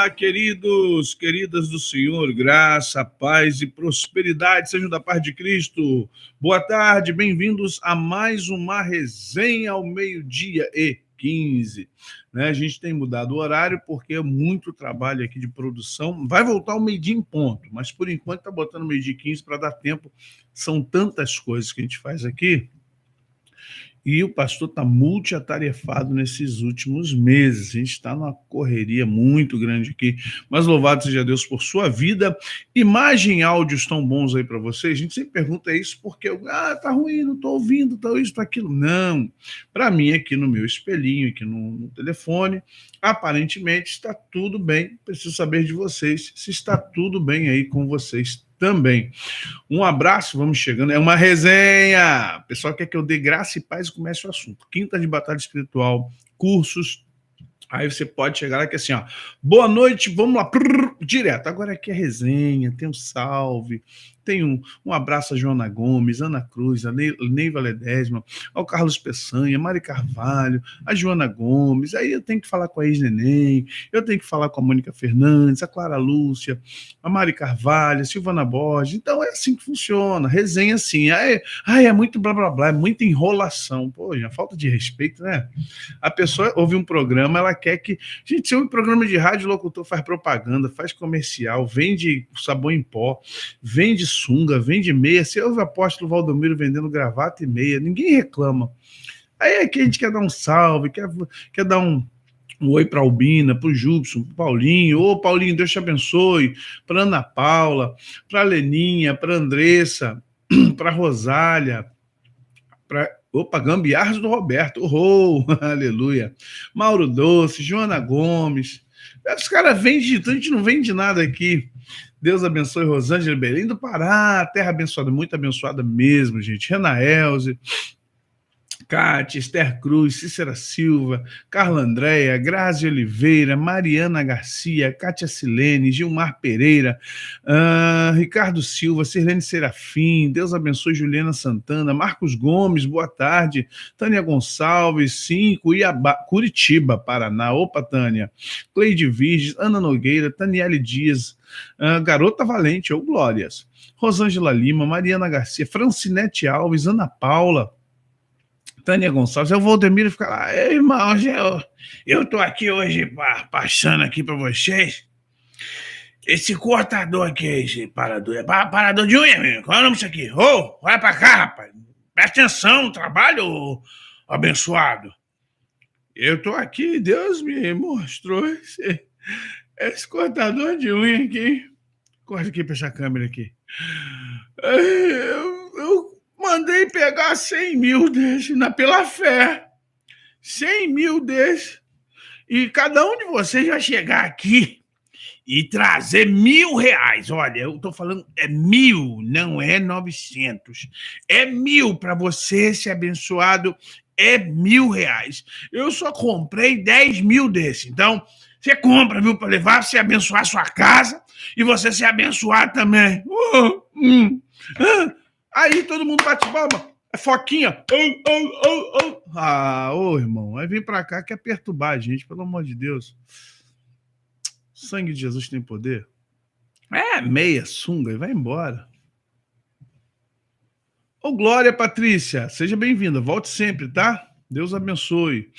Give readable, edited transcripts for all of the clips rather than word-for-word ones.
Olá, queridos, queridas do Senhor, graça, paz e prosperidade sejam da paz de Cristo. Boa tarde, bem-vindos a mais uma resenha ao meio-dia e 15. Né? A gente tem mudado o horário porque é muito trabalho aqui de produção. Vai voltar ao meio-dia em ponto, mas por enquanto está botando meio-dia e 15 para dar tempo. São tantas coisas que a gente faz aqui. E o pastor está multiatarefado nesses últimos meses. A gente está numa correria muito grande aqui. Mas louvado seja Deus por sua vida. Imagem e áudio estão bons aí para vocês? A gente sempre pergunta isso porque, tá ruim, não estou ouvindo, tá isso, tá aquilo. Não. Para mim, aqui no meu espelhinho, aqui no telefone, aparentemente está tudo bem. Preciso saber de vocês se está tudo bem aí com vocês também. Um abraço, vamos chegando. É uma resenha. O pessoal quer que eu dê graça e paz e comece o assunto. Quinta de Batalha Espiritual, cursos. Aí você pode chegar lá que assim, ó. Boa noite, vamos lá. Direto. Agora aqui é resenha, tem um salve. Tem um abraço a Joana Gomes, Ana Cruz, a Neiva Ledesma, ao Carlos Peçanha, Mari Carvalho, a Joana Gomes. Aí eu tenho que falar com a ex-neném, eu tenho que falar com a Mônica Fernandes, a Clara Lúcia, a Mari Carvalho, a Silvana Borges. Então é assim que funciona, resenha assim. É muito blá blá blá, é muita enrolação. Pô, já falta de respeito, né? A pessoa ouve um programa, ela quer que... Gente, se ouve um programa de rádio, o locutor faz propaganda, faz comercial, vende sabão em pó, vende sunga, vende meia. Você ouve o apóstolo Valdomiro vendendo gravata e meia, ninguém reclama. Aí aqui a gente quer dar um salve, quer dar um oi para a Albina, para o Júpiter, para o Paulinho. Ô, Paulinho, Deus te abençoe. Para Ana Paula, para a Leninha, para a Andressa, para a Rosália, para... Opa, Gambiarras do Roberto. Oh, aleluia. Mauro Doce, Joana Gomes. Os caras vendem, a gente não vende nada aqui. Deus abençoe Rosângela Belém do Pará, terra abençoada, muito abençoada mesmo, gente. Rena Elze, Cátia, Esther Cruz, Cícera Silva, Carla Andréia, Grazi Oliveira, Mariana Garcia, Cátia Silene, Gilmar Pereira, Ricardo Silva, Sirlene Serafim, Deus abençoe Juliana Santana, Marcos Gomes, boa tarde, Tânia Gonçalves, 5, Curitiba, Paraná, opa Tânia, Cleide Virges, Ana Nogueira, Taniele Dias, Garota Valente, ou Glórias, Rosângela Lima, Mariana Garcia, Francinete Alves, Ana Paula, Tânia Gonçalves, o Valdemiro fica lá, irmãos, eu tô aqui hoje passando aqui para vocês. Esse cortador aqui, esse parador, é parador de unha, menino. Qual é o nome disso aqui? Olha pra cá, rapaz. Presta atenção no trabalho, abençoado. Eu tô aqui, Deus me mostrou esse cortador de unha aqui. Corta aqui pra essa câmera aqui. Eu mandei pegar 100 mil desses pela fé. 100 mil desses. E cada um de vocês vai chegar aqui e trazer R$1.000. Olha, eu tô falando, é 1.000, não é 900. É 1.000 para você ser abençoado, é R$1.000. Eu só comprei 10 mil desses. Então, você compra, viu, para levar, você abençoar a sua casa e você ser abençoado também. Aí todo mundo bate palma. É foquinha. Irmão, vai vir pra cá que é perturbar a gente, pelo amor de Deus. O sangue de Jesus tem poder. Meia, sunga e vai embora. Ô, Glória, Patrícia, seja bem-vinda. Volte sempre, tá? Deus abençoe.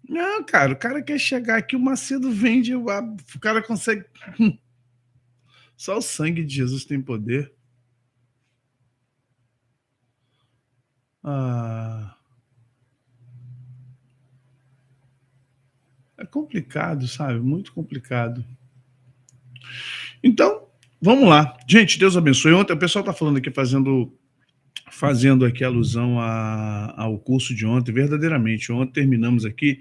Não, cara, o cara quer chegar aqui, o Macedo vende, o cara consegue... Só o sangue de Jesus tem poder. É complicado, sabe? Muito complicado. Então, vamos lá. Gente, Deus abençoe. Ontem o pessoal está falando aqui, fazendo aqui alusão ao curso de ontem. Verdadeiramente, ontem terminamos aqui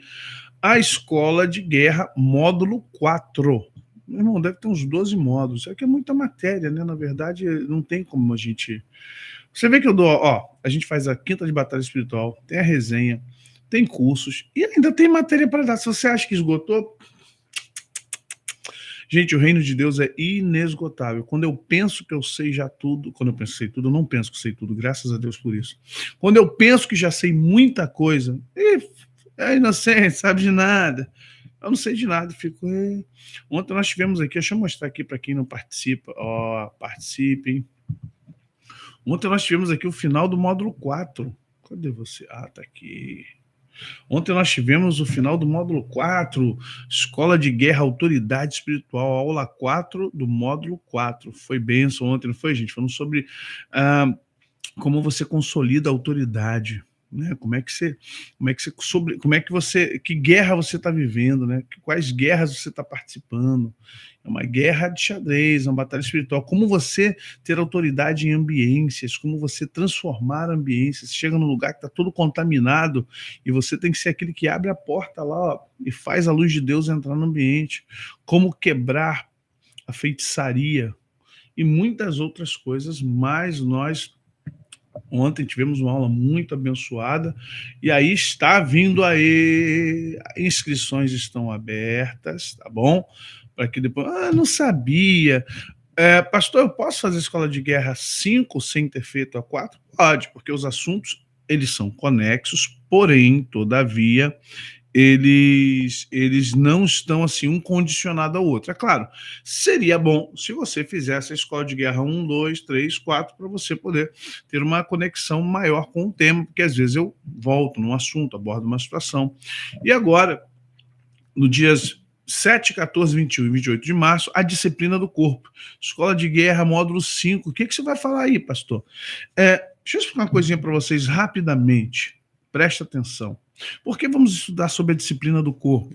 a Escola de Guerra, módulo 4. Meu irmão, deve ter uns 12 módulos. Isso aqui é muita matéria, né? Na verdade, não tem como a gente... Você vê que eu dou, a gente faz a Quinta de Batalha Espiritual, tem a resenha, tem cursos e ainda tem matéria para dar. Se você acha que esgotou... Gente, o reino de Deus é inesgotável. Quando eu penso que eu sei já tudo, quando eu penso que sei tudo, eu não penso que sei tudo, graças a Deus por isso. Quando eu penso que já sei muita coisa, é inocente, sabe de nada. Eu não sei de nada, fico. Ontem nós tivemos aqui, deixa eu mostrar aqui para quem não participa. Ó, participem. Ontem nós tivemos aqui o final do módulo 4. Cadê você? Ah, tá aqui. Ontem nós tivemos o final do módulo 4, Escola de Guerra, Autoridade Espiritual, aula 4 do módulo 4. Foi bênção ontem, não foi, gente? Falando sobre como você consolida a autoridade, né? Que guerra você está vivendo, né? Quais guerras você está participando? É uma guerra de xadrez, uma batalha espiritual. Como você ter autoridade em ambiências, como você transformar ambiências. Você chega num lugar que está todo contaminado e você tem que ser aquele que abre a porta lá, ó, e faz a luz de Deus entrar no ambiente. Como quebrar a feitiçaria e muitas outras coisas, mas nós ontem tivemos uma aula muito abençoada e aí está vindo aí, inscrições estão abertas, tá bom? Para que depois, não sabia. Pastor, eu posso fazer escola de guerra 5 sem ter feito a 4? Pode, porque os assuntos eles são conexos, porém, todavia, eles não estão assim um condicionado ao outro. É claro, seria bom se você fizesse a escola de guerra 1, 2, 3, 4 para você poder ter uma conexão maior com o tema, porque às vezes eu volto num assunto, abordo uma situação. E agora, no dias 7, 14, 21 e 28 de março, a disciplina do corpo. Escola de guerra, módulo 5. O que você vai falar aí, pastor? Deixa eu explicar uma coisinha para vocês rapidamente. Presta atenção. Por que vamos estudar sobre a disciplina do corpo?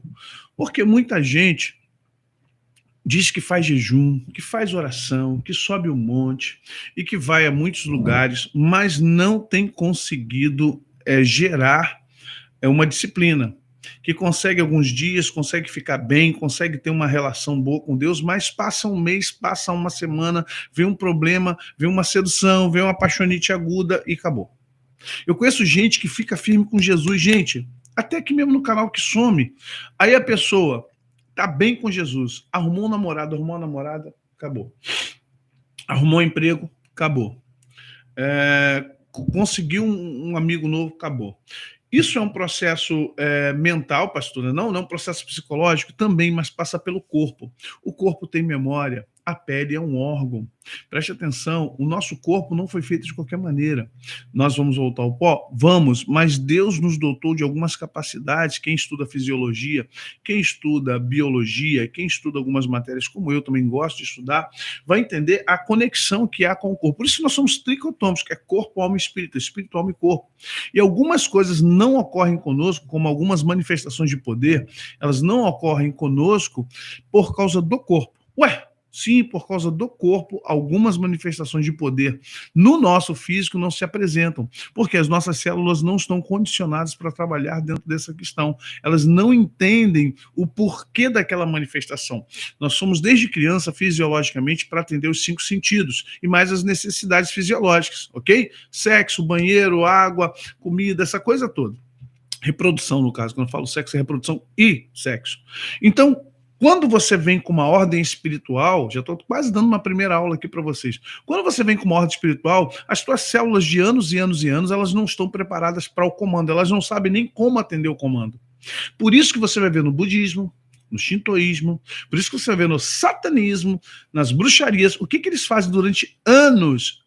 Porque muita gente diz que faz jejum, que faz oração, que sobe o monte e que vai a muitos lugares, mas não tem conseguido gerar uma disciplina, que consegue alguns dias, consegue ficar bem, consegue ter uma relação boa com Deus, mas passa um mês, passa uma semana, vem um problema, vem uma sedução, vem uma apaixonite aguda e acabou. Eu conheço gente que fica firme com Jesus, gente, até aqui mesmo no canal que some. Aí a pessoa tá bem com Jesus, arrumou um namorado, arrumou uma namorada, acabou. Arrumou um emprego, acabou. Conseguiu um amigo novo, acabou. Isso é um processo mental, pastora? Não é um processo psicológico também, mas passa pelo corpo. O corpo tem memória, a pele é um órgão. Preste atenção, o nosso corpo não foi feito de qualquer maneira. Nós vamos voltar ao pó? Vamos, mas Deus nos dotou de algumas capacidades. Quem estuda fisiologia, quem estuda biologia, quem estuda algumas matérias, como eu também gosto de estudar, vai entender a conexão que há com o corpo. Por isso que nós somos tricotômicos, que é corpo, alma e espírito, espírito, alma e corpo. E algumas coisas não ocorrem conosco, como algumas manifestações de poder, elas não ocorrem conosco por causa do corpo. Ué, sim, por causa do corpo, algumas manifestações de poder no nosso físico não se apresentam, porque as nossas células não estão condicionadas para trabalhar dentro dessa questão. Elas não entendem o porquê daquela manifestação. Nós somos, desde criança, fisiologicamente, para atender os 5 sentidos e mais as necessidades fisiológicas, ok? Sexo, banheiro, água, comida, essa coisa toda. Reprodução, no caso, quando eu falo sexo, é reprodução e sexo. Então, quando você vem com uma ordem espiritual, já estou quase dando uma primeira aula aqui para vocês. Quando você vem com uma ordem espiritual, as suas células de anos e anos e anos, elas não estão preparadas para o comando, elas não sabem nem como atender o comando. Por isso que você vai ver no budismo, no shintoísmo, por isso que você vai ver no satanismo, nas bruxarias, o que eles fazem durante anos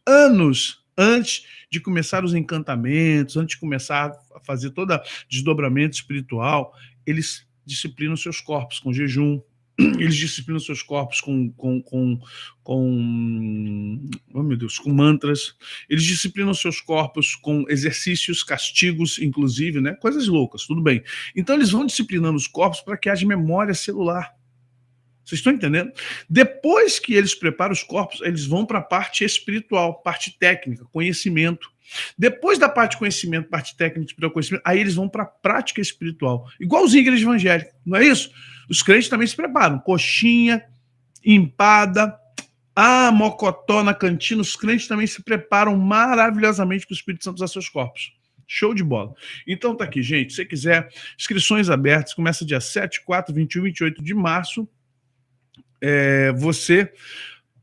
antes de começar os encantamentos, antes de começar a fazer todo desdobramento espiritual, eles disciplinam seus corpos com jejum, eles disciplinam seus corpos com oh meu Deus, com mantras, eles disciplinam seus corpos com exercícios, castigos, inclusive, né? Coisas loucas, tudo bem. Então eles vão disciplinando os corpos para que haja memória celular. Vocês estão entendendo? Depois que eles preparam os corpos, eles vão para a parte espiritual, parte técnica, conhecimento. Depois da parte de conhecimento, parte técnica, espiritual, conhecimento, aí eles vão para a prática espiritual. Igualzinho a igreja evangélica, não é isso? Os crentes também se preparam. Coxinha, empada, mocotó na cantina. Os crentes também se preparam maravilhosamente para o Espírito Santo usar seus corpos. Show de bola. Então tá aqui, gente. Se você quiser, inscrições abertas. Começa dia 7, 4, 21 e 28 de março. Você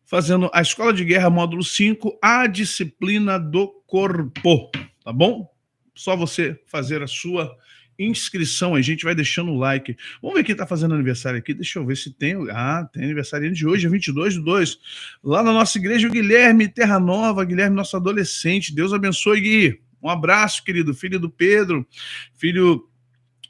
fazendo a Escola de Guerra módulo 5, a disciplina do corpo, tá bom? Só você fazer a sua inscrição, a gente vai deixando o like. Vamos ver quem está fazendo aniversário aqui. Deixa eu ver se tem. Ah, tem aniversário de hoje, 22/2. Lá na nossa igreja, o Guilherme Terra Nova. Guilherme, nosso adolescente. Deus abençoe, Gui. Um abraço, querido. Filho do Pedro. Filho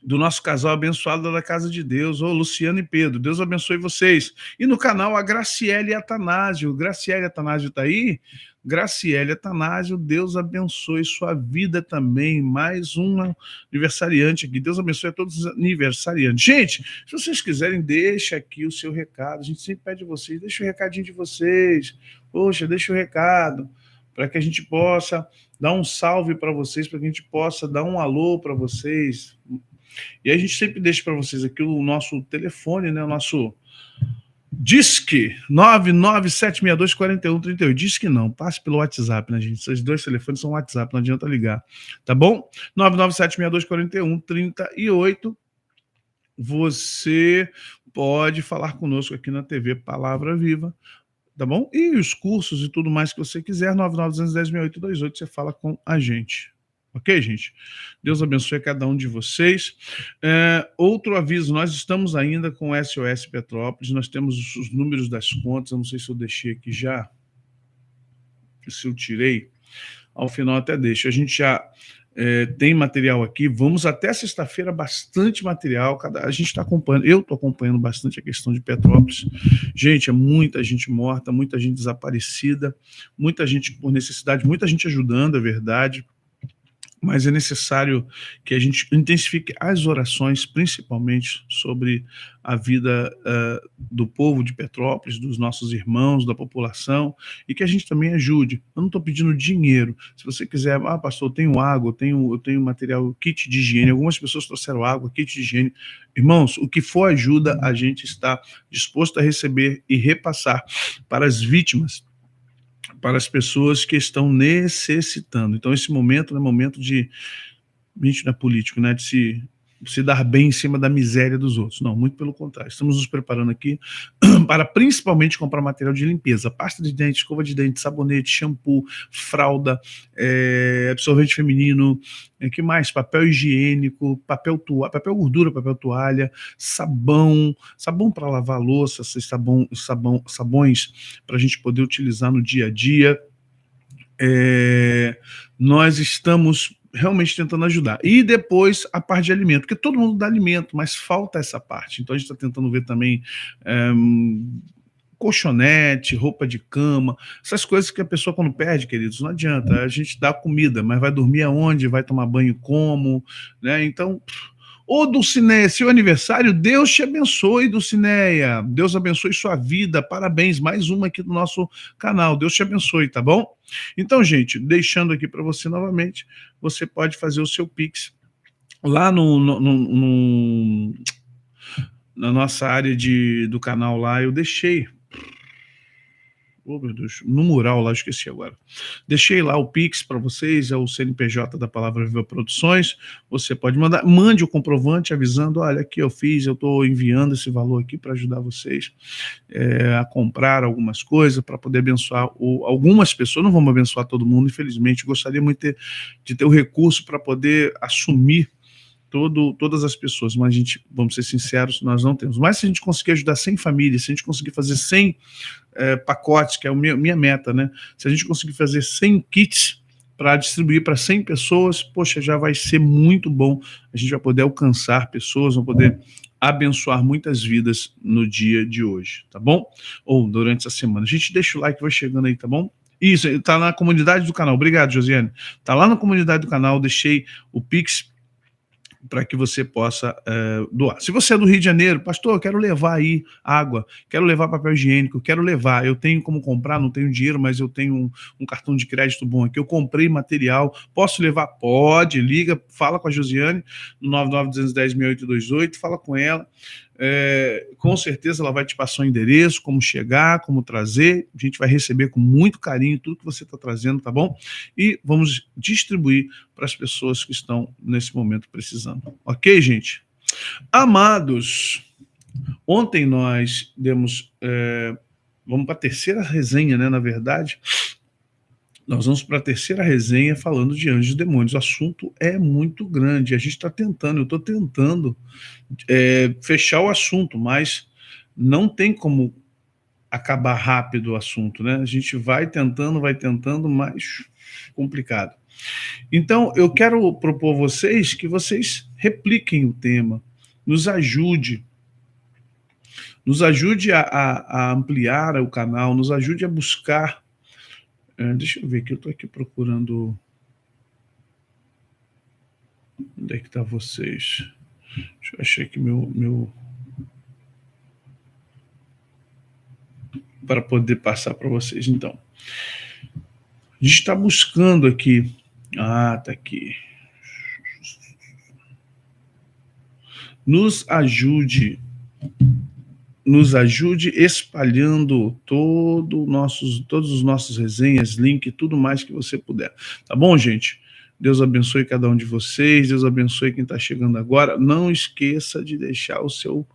do nosso casal abençoado da Casa de Deus, Luciano e Pedro. Deus abençoe vocês. E no canal, a Graciele Atanásio. Graciele Atanásio está aí? Graciele Atanásio, Deus abençoe sua vida também. Mais um aniversariante aqui. Deus abençoe a todos os aniversariantes. Gente, se vocês quiserem, deixa aqui o seu recado. A gente sempre pede a vocês, deixa o recadinho de vocês. Poxa, deixa o recado para que a gente possa dar um salve para vocês, para que a gente possa dar um alô para vocês. E a gente sempre deixa para vocês aqui o nosso telefone, né? O nosso Disque 997624138. Disque não, passe pelo WhatsApp, né, gente? Esses dois telefones são WhatsApp, não adianta ligar, tá bom? 997624138. Você pode falar conosco aqui na TV Palavra Viva, tá bom? E os cursos e tudo mais que você quiser, 992106828, você fala com a gente. Ok, gente? Deus abençoe cada um de vocês. Outro aviso, nós estamos ainda com o SOS Petrópolis, nós temos os números das contas, eu não sei se eu deixei aqui já, se eu tirei, ao final até deixo. A gente já tem material aqui, vamos até sexta-feira, bastante material, a gente está acompanhando, eu estou acompanhando bastante a questão de Petrópolis. Gente, é muita gente morta, muita gente desaparecida, muita gente por necessidade, muita gente ajudando, é verdade, mas é necessário que a gente intensifique as orações, principalmente sobre a vida do povo de Petrópolis, dos nossos irmãos, da população, e que a gente também ajude. Eu não estou pedindo dinheiro. Se você quiser, pastor, eu tenho água, eu tenho material, kit de higiene, algumas pessoas trouxeram água, kit de higiene. Irmãos, o que for ajuda, a gente está disposto a receber e repassar para as vítimas, para as pessoas que estão necessitando. Então, esse momento é momento de, gente, não é político, né, de se dar bem em cima da miséria dos outros. Não, muito pelo contrário. Estamos nos preparando aqui para principalmente comprar material de limpeza, pasta de dente, escova de dente, sabonete, shampoo, fralda, absorvente feminino, que mais? Papel higiênico, papel gordura, papel toalha, sabão para lavar a louça, sabões para a gente poder utilizar no dia a dia. Nós estamos realmente tentando ajudar. E depois a parte de alimento, porque todo mundo dá alimento, mas falta essa parte. Então a gente está tentando ver também colchonete, roupa de cama, essas coisas que a pessoa quando perde, queridos, não adianta. A gente dá comida, mas vai dormir aonde? Vai tomar banho como? Né? Então... Ô, Dulcineia, seu aniversário, Deus te abençoe, Dulcineia. Deus abençoe sua vida. Parabéns, mais uma aqui do nosso canal. Deus te abençoe, tá bom? Então, gente, deixando aqui para você novamente, você pode fazer o seu Pix lá na nossa área do canal lá. Eu deixei. Oh, meu Deus, no mural lá, esqueci agora. Deixei lá o Pix para vocês, é o CNPJ da Palavra Viva Produções. Você pode mandar, mande o comprovante avisando, olha, aqui eu fiz, eu estou enviando esse valor aqui para ajudar vocês a comprar algumas coisas, para poder abençoar algumas pessoas. Não vamos abençoar todo mundo, infelizmente. Gostaria muito de ter o recurso para poder assumir todas as pessoas, mas a gente, vamos ser sinceros, nós não temos. Mas se a gente conseguir ajudar 100 famílias, se a gente conseguir fazer 100 pacotes, que é a minha meta, né? Se a gente conseguir fazer 100 kits para distribuir para 100 pessoas, poxa, já vai ser muito bom. A gente vai poder alcançar pessoas, vai poder abençoar muitas vidas no dia de hoje, tá bom? Ou durante essa semana. A gente deixa o like, vai chegando aí, tá bom? Isso, tá na comunidade do canal. Obrigado, Josiane. Tá lá na comunidade do canal, deixei o Pix para que você possa doar. Se você é do Rio de Janeiro, pastor, eu quero levar aí água, quero levar papel higiênico, quero levar, eu tenho como comprar, não tenho dinheiro, mas eu tenho um cartão de crédito bom aqui, eu comprei material, posso levar? Pode, liga, fala com a Josiane, no 992106828, fala com ela, com certeza ela vai te passar o endereço, como chegar, como trazer, a gente vai receber com muito carinho tudo que você está trazendo, tá bom? E vamos distribuir para as pessoas que estão nesse momento precisando. Ok, gente? Amados, ontem nós demos, vamos para a terceira resenha, né, na verdade, Nós vamos para a terceira resenha falando de anjos e demônios. O assunto é muito grande. A gente está tentando, eu estou tentando fechar o assunto, mas não tem como acabar rápido o assunto, né? A gente vai tentando, mas complicado. Então, eu quero propor a vocês que vocês repliquem o tema, nos ajude a ampliar o canal, nos ajude a buscar. Deixa eu ver aqui, eu estou aqui procurando. Onde é que está vocês? Deixa eu achar aqui meu... para poder passar para vocês, então. A gente está buscando aqui. Ah, está aqui. Nos ajude espalhando todos os nossos resenhas, link, tudo mais que você puder. Tá bom, gente? Deus abençoe cada um de vocês, Deus abençoe quem está chegando agora. Não esqueça de deixar o seu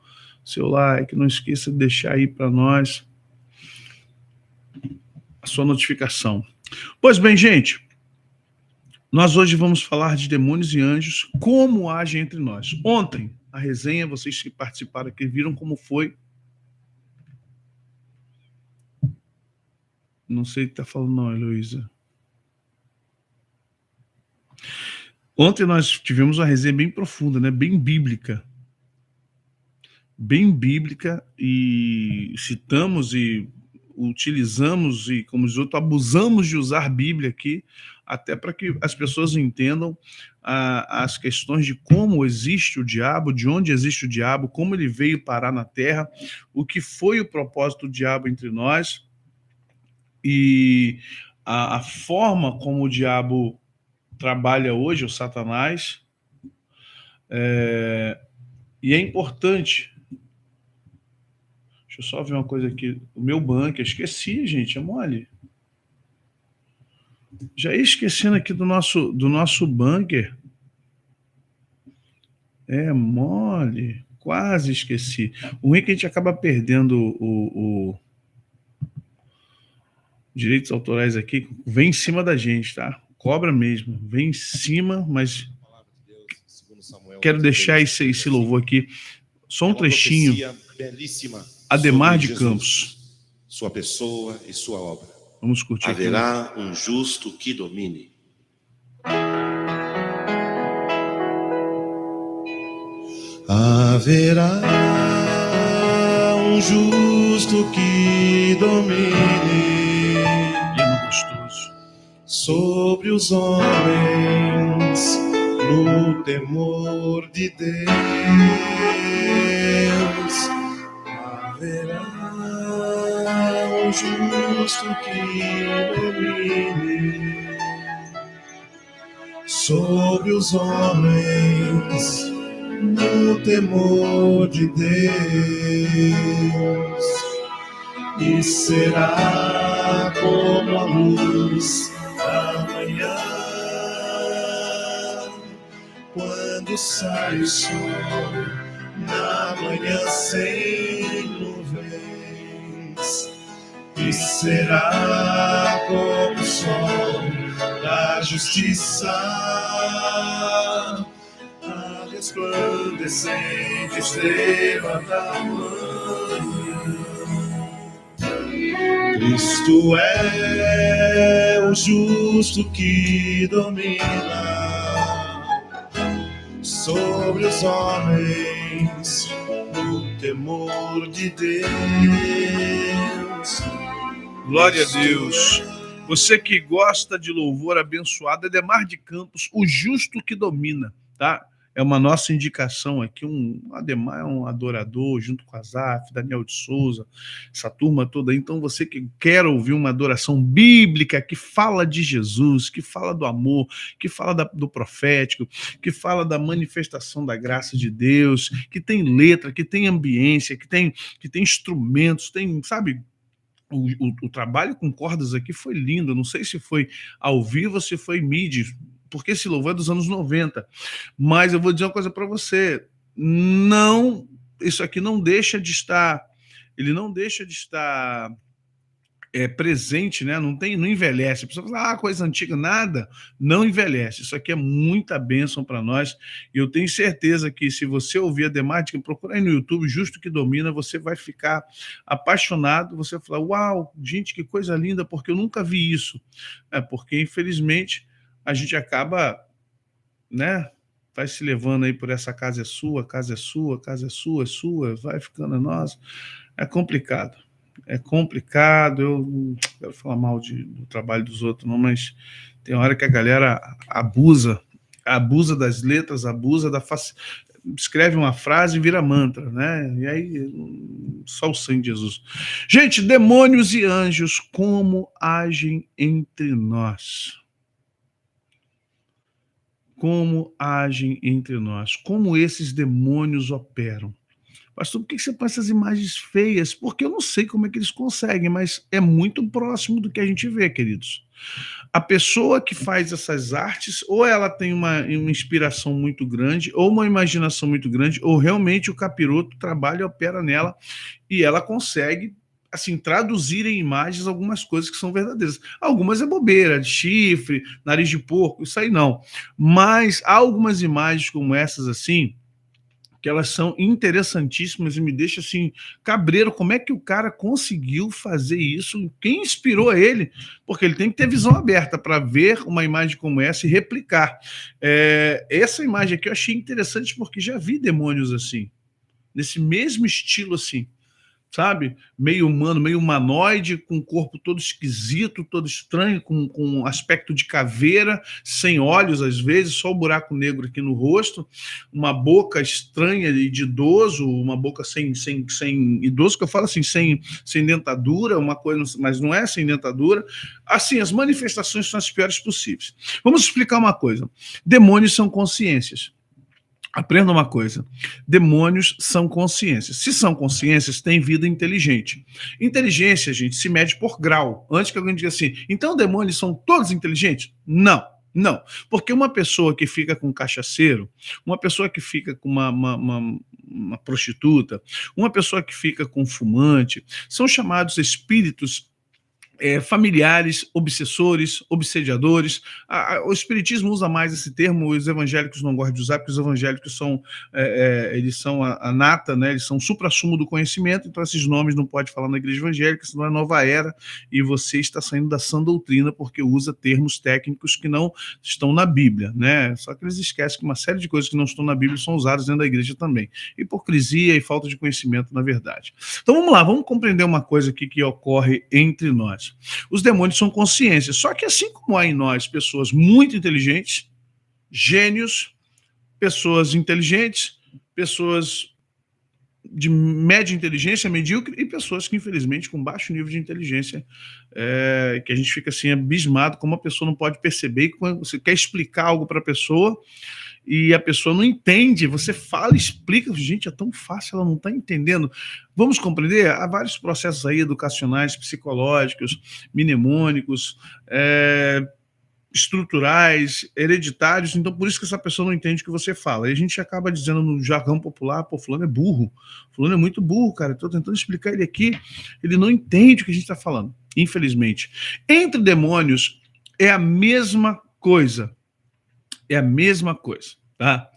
like, não esqueça de deixar aí para nós a sua notificação. Pois bem, gente, nós hoje vamos falar de demônios e anjos, como agem entre nós. Ontem, a resenha, vocês que participaram aqui viram como foi. Não sei o que está falando, não, Heloísa. Ontem nós tivemos uma resenha bem profunda, né? Bem bíblica, e citamos e utilizamos e, como diz outro, abusamos de usar a Bíblia aqui, até para que as pessoas entendam as questões de como existe o diabo, de onde existe o diabo, como ele veio parar na Terra, o que foi o propósito do diabo entre nós e a forma como o diabo trabalha hoje, o Satanás. E é importante. Deixa eu só ver uma coisa aqui. O meu bunker, esqueci, gente, é mole. Já ia esquecendo aqui do nosso bunker. É mole. Quase esqueci. O ruim é que a gente acaba perdendo o direitos autorais aqui. Vem em cima da gente, tá? Cobra mesmo. Vem em cima, mas quero deixar esse louvor aqui. Só um trechinho. Belíssima. Ademar de Campos. Sua pessoa e sua obra. Vamos curtir. Haverá aqui um justo que domine. Haverá um justo que domine. E é gostoso. Sobre os homens, no temor de Deus. Haverá um justo que domine sobre os homens, no temor de Deus, e será como a luz da manhã, quando sai o sol na manhã sem nuvens, e será como o sol da justiça, a resplandecente estrela da manhã. Cristo é o justo que domina sobre os homens, no temor de Deus. Glória a Deus. Você que gosta de louvor abençoado, Ademar de Campos, o justo que domina, tá? É uma nossa indicação aqui, Ademar é um adorador, junto com a Zaf, Daniel de Souza, essa turma toda aí. Então, você que quer ouvir uma adoração bíblica, que fala de Jesus, que fala do amor, que fala do profético, que fala da manifestação da graça de Deus, que tem letra, que tem ambiência, que tem instrumentos, tem, sabe... O trabalho com cordas aqui foi lindo, não sei se foi ao vivo ou se foi MIDI, porque esse louvor é dos anos 90, mas eu vou dizer uma coisa para você, isso aqui não deixa de estar, ele não deixa de estar presente, né? Não envelhece. A pessoa fala, coisa antiga, nada, não envelhece. Isso aqui é muita bênção para nós. E eu tenho certeza que se você ouvir a temática, procura aí no YouTube, Justo que Domina, você vai ficar apaixonado, você vai falar, uau, gente, que coisa linda, porque eu nunca vi isso. Porque, infelizmente, a gente acaba, né? Vai se levando aí por essa casa é sua, casa é sua, casa é sua, vai ficando nossa. É complicado. É complicado, eu não quero falar mal do trabalho dos outros, não, mas tem hora que a galera abusa das letras, abusa da escreve uma frase e vira mantra, né? E aí, só o sangue de Jesus. Gente, demônios e anjos, como agem entre nós? Como agem entre nós? Como esses demônios operam? Pastor, por que você põe essas imagens feias? Porque eu não sei como é que eles conseguem, mas é muito próximo do que a gente vê, queridos. A pessoa que faz essas artes, ou ela tem uma inspiração muito grande, ou uma imaginação muito grande, ou realmente o capiroto trabalha e opera nela, e ela consegue, assim, traduzir em imagens algumas coisas que são verdadeiras. Algumas é bobeira, de chifre, nariz de porco, isso aí não. Mas há algumas imagens como essas, assim, que elas são interessantíssimas e me deixa assim, cabreiro, como é que o cara conseguiu fazer isso? Quem inspirou ele? Porque ele tem que ter visão aberta para ver uma imagem como essa e replicar. Essa imagem aqui eu achei interessante porque já vi demônios assim, nesse mesmo estilo assim, sabe? Meio humano, meio humanoide, com o corpo todo esquisito, todo estranho, com aspecto de caveira, sem olhos às vezes, só o buraco negro aqui no rosto, uma boca estranha de idoso, uma boca sem idoso, que eu falo assim, sem dentadura, uma coisa, mas não é sem dentadura. Assim, as manifestações são as piores possíveis. Vamos explicar uma coisa. Demônios são consciências. Aprenda uma coisa, demônios são consciências. Se são consciências, tem vida inteligente. Inteligência, gente, se mede por grau. Antes que alguém diga assim, então demônios são todos inteligentes? Não, não. Porque uma pessoa que fica com um cachaceiro, uma pessoa que fica com uma prostituta, uma pessoa que fica com um fumante, são chamados espíritos familiares, obsessores, obsediadores. O espiritismo usa mais esse termo, os evangélicos não gostam de usar, porque os evangélicos são, eles são a nata, né? Eles são o suprassumo do conhecimento, então esses nomes não pode falar na igreja evangélica, senão é nova era, e você está saindo da sã doutrina, porque usa termos técnicos que não estão na Bíblia, né? Só que eles esquecem que uma série de coisas que não estão na Bíblia são usadas dentro da igreja também. Hipocrisia e falta de conhecimento, na verdade. Então vamos lá, vamos compreender uma coisa aqui que ocorre entre nós. Os demônios são consciências, só que assim como há em nós pessoas muito inteligentes, gênios, pessoas inteligentes, pessoas de média inteligência, medíocre, e pessoas que, infelizmente, com baixo nível de inteligência, que a gente fica assim abismado como a pessoa não pode perceber, que quando você quer explicar algo para a pessoa e a pessoa não entende, você fala, explica, gente, é tão fácil, ela não está entendendo. Vamos compreender? Há vários processos aí educacionais, psicológicos, mnemônicos, estruturais, hereditários, então por isso que essa pessoa não entende o que você fala. E a gente acaba dizendo no jargão popular, pô, fulano é burro, fulano é muito burro, cara, estou tentando explicar ele aqui, ele não entende o que a gente está falando, infelizmente. Entre demônios é a mesma coisa, tá?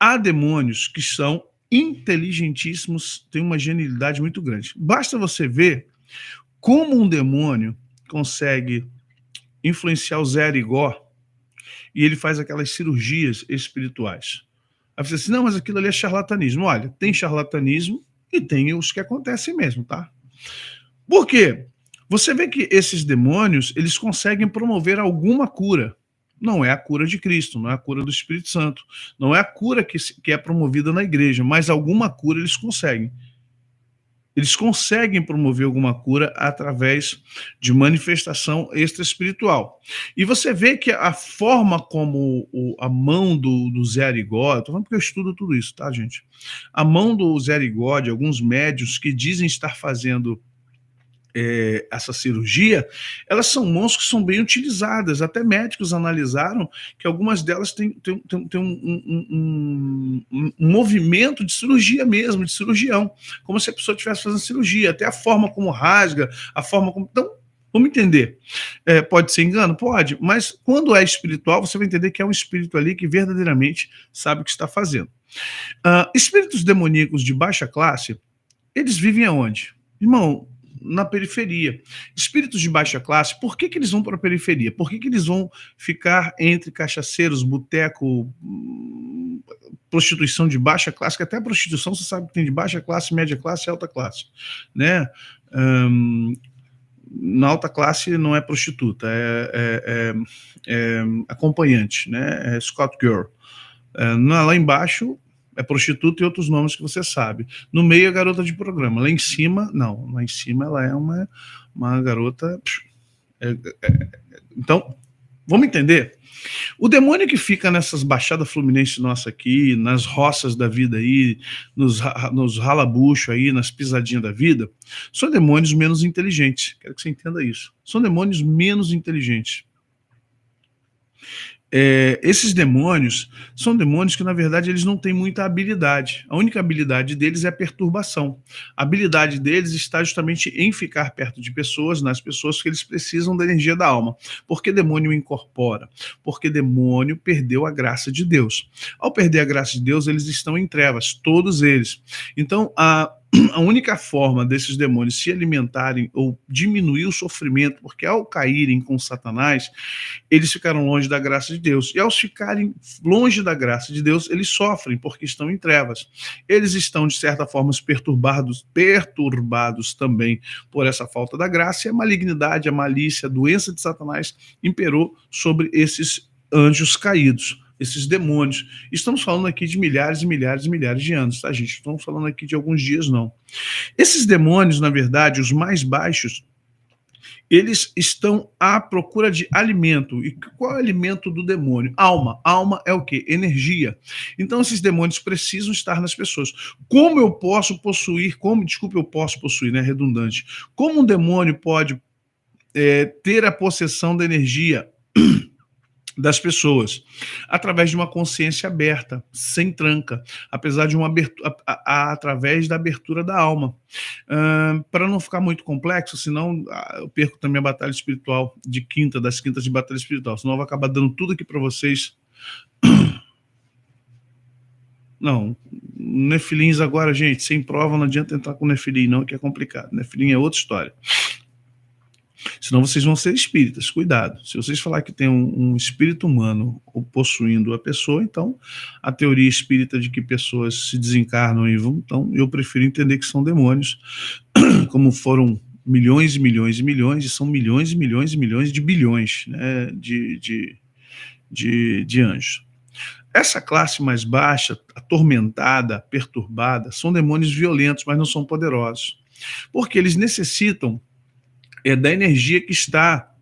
Há demônios que são inteligentíssimos, têm uma genialidade muito grande. Basta você ver como um demônio consegue influenciar o Zé Arigó e ele faz aquelas cirurgias espirituais. Aí você diz assim, não, mas aquilo ali é charlatanismo. Olha, tem charlatanismo e tem os que acontecem mesmo, tá? Por quê? Você vê que esses demônios, eles conseguem promover alguma cura. Não é a cura de Cristo, não é a cura do Espírito Santo, não é a cura que é promovida na igreja, mas alguma cura eles conseguem. Eles conseguem promover alguma cura através de manifestação extraespiritual. E você vê que a forma como a mão do Zé Arigó, estou falando porque eu estudo tudo isso, tá, gente? A mão do Zé Arigó, de alguns médiuns que dizem estar fazendo essa cirurgia, elas são mãos que são bem utilizadas. Até médicos analisaram que algumas delas têm um movimento de cirurgia mesmo, de cirurgião, como se a pessoa estivesse fazendo cirurgia. Até a forma como rasga, a forma como... Então, Vamos entender. Pode ser engano? Pode, mas quando é espiritual, você vai entender que é um espírito ali que verdadeiramente sabe o que está fazendo. Espíritos demoníacos de baixa classe, eles vivem aonde? Irmão, na periferia. Espíritos de baixa classe, por que eles vão para a periferia? Por que eles vão ficar entre cachaceiros, boteco, prostituição de baixa classe? Que até a prostituição você sabe que tem de baixa classe, média classe e alta classe, né? Na alta classe não é prostituta, é acompanhante, né? É Scott Girl. Lá embaixo é prostituta e outros nomes que você sabe. No meio é garota de programa. Lá em cima, não. Lá em cima ela é uma garota. Então, vamos entender? O demônio que fica nessas baixadas fluminenses nossa aqui, nas roças da vida aí, nos ralabuchos aí, nas pisadinhas da vida, são demônios menos inteligentes. Quero que você entenda isso. São demônios menos inteligentes. Esses demônios são demônios que, na verdade, eles não têm muita habilidade. A única habilidade deles é a perturbação. A habilidade deles está justamente em ficar perto de pessoas, nas pessoas que eles precisam da energia da alma. Porque demônio incorpora? Porque demônio perdeu a graça de Deus. Ao perder a graça de Deus, eles estão em trevas, todos eles. Então, a única forma desses demônios se alimentarem ou diminuir o sofrimento, porque ao caírem com Satanás, eles ficaram longe da graça de Deus. E ao ficarem longe da graça de Deus, eles sofrem porque estão em trevas. Eles estão, de certa forma, perturbados também por essa falta da graça, e a malignidade, a malícia, a doença de Satanás imperou sobre esses anjos caídos, esses demônios. Estamos falando aqui de milhares e milhares e milhares de anos, tá, gente? Estamos falando aqui de alguns dias, não. Esses demônios, na verdade, os mais baixos, eles estão à procura de alimento. E qual é o alimento do demônio? Alma. Alma é o quê? Energia. Então, esses demônios precisam estar nas pessoas. Como eu posso possuir, eu posso possuir, né? Redundante. Como um demônio pode ter a possessão da energia das pessoas, através de uma consciência aberta, sem tranca, apesar de uma abertura, através da abertura da alma. Para não ficar muito complexo, senão eu perco também a batalha espiritual das quintas de batalha espiritual, senão eu vou acabar dando tudo aqui para vocês. Não, Nefilins agora, gente, sem prova não adianta entrar com Nefilim, não, que é complicado. Nefilim é outra história. Senão vocês vão ser espíritas, cuidado. Se vocês falar que tem um espírito humano possuindo a pessoa, então a teoria espírita de que pessoas se desencarnam e vão, então eu prefiro entender que são demônios, como foram milhões e milhões e milhões, e são milhões e milhões e milhões de bilhões, né, de anjos. Essa classe mais baixa, atormentada, perturbada, são demônios violentos, mas não são poderosos, porque eles necessitam da energia que está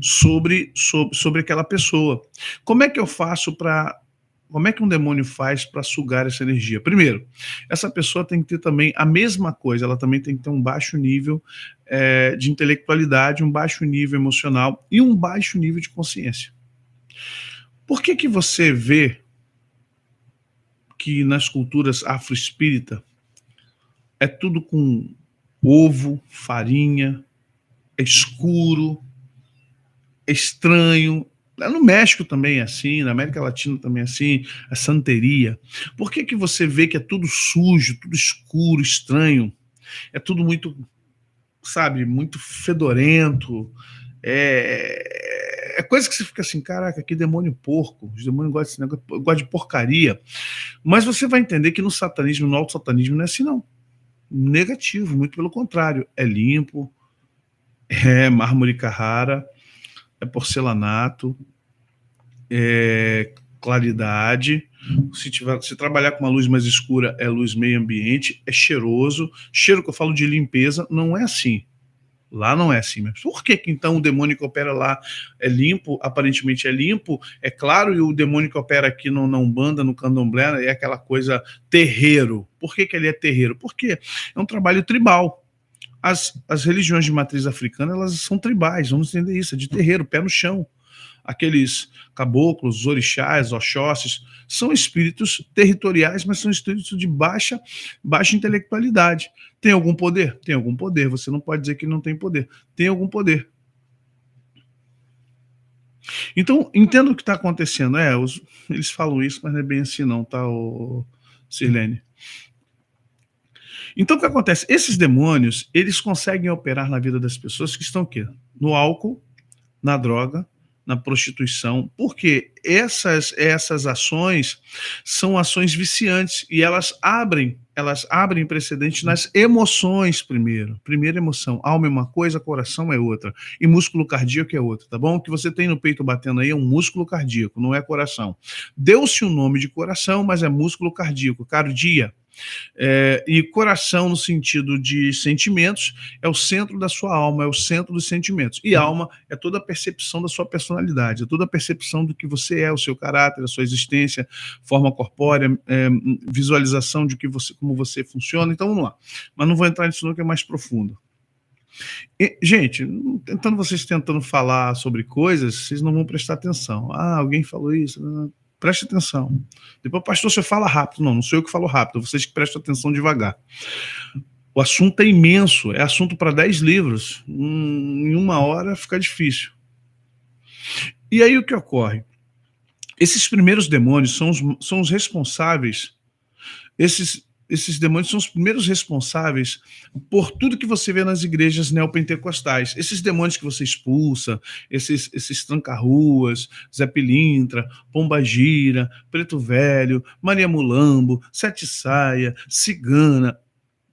sobre aquela pessoa. Como é que um demônio faz para sugar essa energia? Primeiro, essa pessoa tem que ter também a mesma coisa, ela também tem que ter um baixo nível de intelectualidade, um baixo nível emocional e um baixo nível de consciência. Por que você vê que nas culturas afro-espírita é tudo com ovo, farinha, é escuro, é estranho? No México também é assim, na América Latina também é assim, a santeria. Por que você vê que é tudo sujo, tudo escuro, estranho? É tudo muito, sabe, muito fedorento. É coisa que você fica assim, caraca, que demônio porco. Os demônios gostam desse negócio, gostam de porcaria. Mas você vai entender que no satanismo, no auto-satanismo, não é assim, não. Negativo, muito pelo contrário. É limpo, é mármore Carrara, é porcelanato, é claridade. Se trabalhar com uma luz mais escura, é luz meio ambiente, é cheiroso. Cheiro que eu falo de limpeza, não é assim. Lá não é assim. Mas por que então o demônio que opera lá é limpo, aparentemente é limpo, é claro, e o demônio que opera aqui na Umbanda, no Candomblé, é aquela coisa terreiro? Por que ele é terreiro? Porque é um trabalho tribal. As religiões de matriz africana, elas são tribais, vamos entender isso, é de terreiro, pé no chão. Aqueles caboclos, orixás, oxóssis, são espíritos territoriais, mas são espíritos de baixa intelectualidade. Tem algum poder? Tem algum poder, você não pode dizer que não tem poder. Tem algum poder, Então, entenda o que está acontecendo. Eles falam isso, mas não é bem assim não, tá, Sirlene? Então, o que acontece? Esses demônios, eles conseguem operar na vida das pessoas que estão o quê? No álcool, na droga, na prostituição, porque essas ações são ações viciantes e elas abrem precedente nas emoções primeiro. Primeira emoção, alma é uma coisa, coração é outra, e músculo cardíaco é outra, tá bom? O que você tem no peito batendo aí é um músculo cardíaco, não é coração. Deu-se o nome de coração, mas é músculo cardíaco, cardia. E coração, no sentido de sentimentos, é o centro da sua alma, é o centro dos sentimentos. E alma é toda a percepção da sua personalidade, é toda a percepção do que você é, o seu caráter, a sua existência, forma corpórea, visualização de como você funciona. Então vamos lá. Mas não vou entrar nisso não, que é mais profundo. Gente, tentando falar sobre coisas, vocês não vão prestar atenção. Alguém falou isso, preste atenção. Depois, pastor, você fala rápido. Não sou eu que falo rápido, vocês que prestam atenção devagar. O assunto é imenso, é assunto para 10 livros. Em 1 hora fica difícil. E aí o que ocorre? Esses primeiros demônios são os responsáveis, esses demônios são os primeiros responsáveis por tudo que você vê nas igrejas neopentecostais. Esses demônios que você expulsa, esses tranca-ruas, Zé Pilintra, Pombagira, Preto Velho, Maria Mulambo, Sete Saia, Cigana,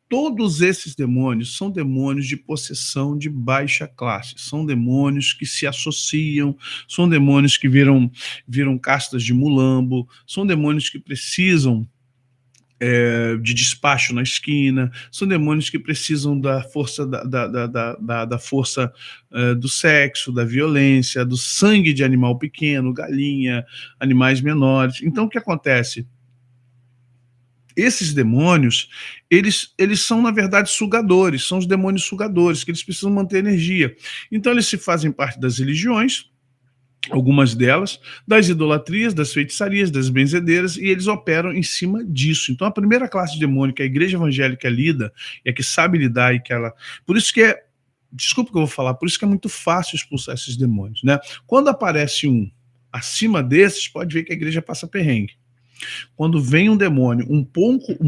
todos esses demônios são demônios de possessão de baixa classe, são demônios que se associam, são demônios que viram castas de mulambo, são demônios que precisam de despacho na esquina, são demônios que precisam da força da força do sexo, da violência, do sangue de animal pequeno, galinha, animais menores. Então, o que acontece? Esses demônios, eles são, na verdade, sugadores, são os demônios sugadores, que eles precisam manter energia. Então, eles se fazem parte das religiões, algumas delas, das idolatrias, das feitiçarias, das benzedeiras, e eles operam em cima disso. Então, a primeira classe de demônio que a igreja evangélica lida, e a que sabe lidar, e que ela... Por isso que desculpa o que eu vou falar, por isso que é muito fácil expulsar esses demônios, né? Quando aparece um acima desses, pode ver que a igreja passa perrengue. Quando vem um demônio um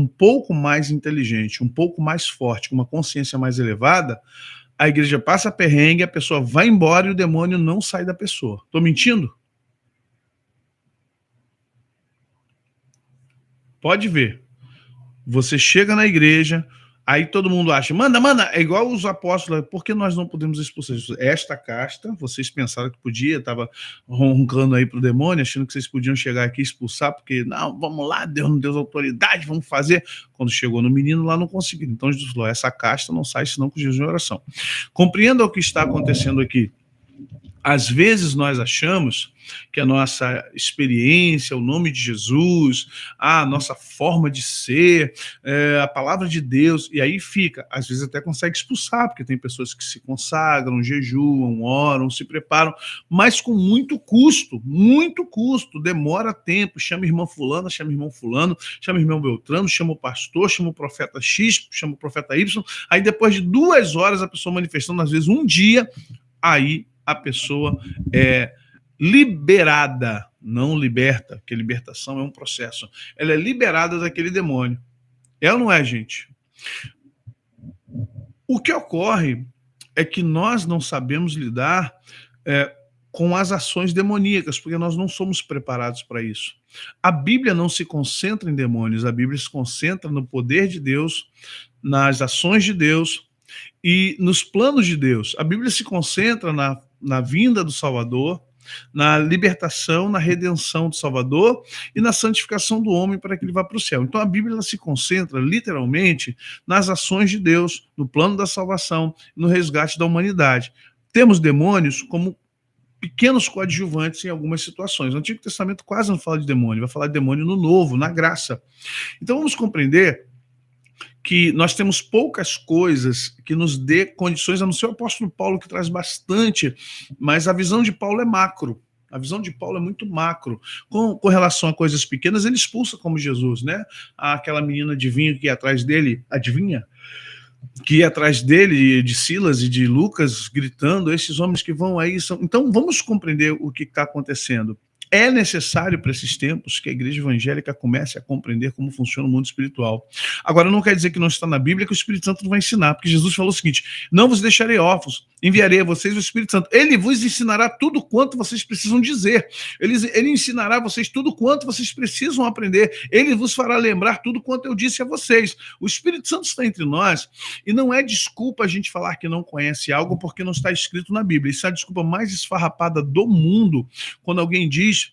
pouco mais inteligente, um pouco mais forte, com uma consciência mais elevada, a igreja passa perrengue, a pessoa vai embora e o demônio não sai da pessoa. Estou mentindo? Pode ver. Você chega na igreja, aí todo mundo acha, manda, é igual os apóstolos, por que nós não podemos expulsar isso? Esta casta, vocês pensaram que podia, estava roncando aí pro demônio, achando que vocês podiam chegar aqui e expulsar, porque, não, vamos lá, Deus não deu autoridade, vamos fazer. Quando chegou no menino, lá não conseguiram. Então Jesus falou, essa casta não sai senão com jejum e oração. Compreenda o que está acontecendo aqui. Às vezes nós achamos que a nossa experiência, o nome de Jesus, a nossa forma de ser, a palavra de Deus, e aí fica, às vezes até consegue expulsar, porque tem pessoas que se consagram, jejuam, oram, se preparam, mas com muito custo, demora tempo, chama irmã fulana, chama irmão fulano, chama irmão Beltrano, chama o pastor, chama o profeta X, chama o profeta Y, aí depois de 2 horas a pessoa manifestando, às vezes um dia, aí a pessoa é liberada, não liberta, porque libertação é um processo. Ela é liberada daquele demônio. É ou não é, gente? O que ocorre é que nós não sabemos lidar com as ações demoníacas, porque nós não somos preparados para isso. A Bíblia não se concentra em demônios, a Bíblia se concentra no poder de Deus, nas ações de Deus e nos planos de Deus. A Bíblia se concentra na vinda do Salvador, na libertação, na redenção do Salvador e na santificação do homem para que ele vá para o céu. Então a Bíblia se concentra literalmente nas ações de Deus, no plano da salvação, no resgate da humanidade. Temos demônios como pequenos coadjuvantes em algumas situações. No Antigo Testamento quase não fala de demônio, vai falar de demônio no Novo, na graça. Então vamos compreender que nós temos poucas coisas que nos dê condições, a não ser o apóstolo Paulo, que traz bastante, mas a visão de Paulo é macro. A visão de Paulo é muito macro. Com relação a coisas pequenas, ele expulsa como Jesus, né? Aquela menina de vinho que ia atrás dele, adivinha? que ia atrás dele, de Silas e de Lucas, gritando, esses homens que vão aí são... Então, vamos compreender o que está acontecendo. É necessário para esses tempos que a igreja evangélica comece a compreender como funciona o mundo espiritual. Agora, não quer dizer que não está na Bíblia que o Espírito Santo não vai ensinar, porque Jesus falou o seguinte: não vos deixarei órfãos, enviarei a vocês o Espírito Santo. Ele vos ensinará tudo quanto vocês precisam dizer. Ele ensinará a vocês tudo quanto vocês precisam aprender. Ele vos fará lembrar tudo quanto eu disse a vocês. O Espírito Santo está entre nós e não é desculpa a gente falar que não conhece algo porque não está escrito na Bíblia. Isso é a desculpa mais esfarrapada do mundo, quando alguém diz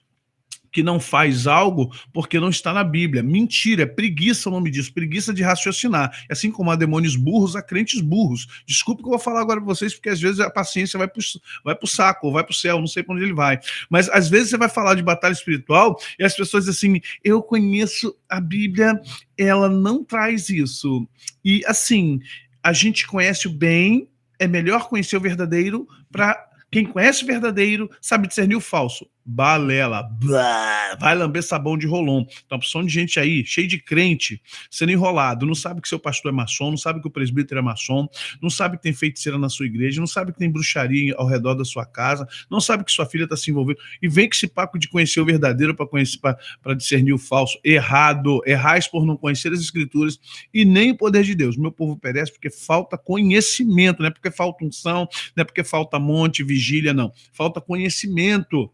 que não faz algo porque não está na Bíblia. Mentira, é preguiça o nome disso, preguiça de raciocinar. Assim como há demônios burros, há crentes burros. Desculpe que eu vou falar agora para vocês, porque às vezes a paciência vai pro saco, ou vai pro céu, não sei para onde ele vai. Mas às vezes você vai falar de batalha espiritual e as pessoas dizem assim, eu conheço a Bíblia, ela não traz isso. E assim, a gente conhece o bem, é melhor conhecer o verdadeiro para... Quem conhece o verdadeiro sabe discernir o falso. Balela, blá, vai lamber sabão de rolon. Então, a opção de gente aí, cheio de crente, sendo enrolado, não sabe que seu pastor é maçom, não sabe que o presbítero é maçom, não sabe que tem feiticeira na sua igreja, não sabe que tem bruxaria ao redor da sua casa, não sabe que sua filha está se envolvendo, e vem com esse papo de conhecer o verdadeiro para discernir o falso. Errado, errais por não conhecer as escrituras e nem o poder de Deus. Meu povo perece porque falta conhecimento, não é porque falta unção, não é porque falta monte, vigília, não. Falta conhecimento.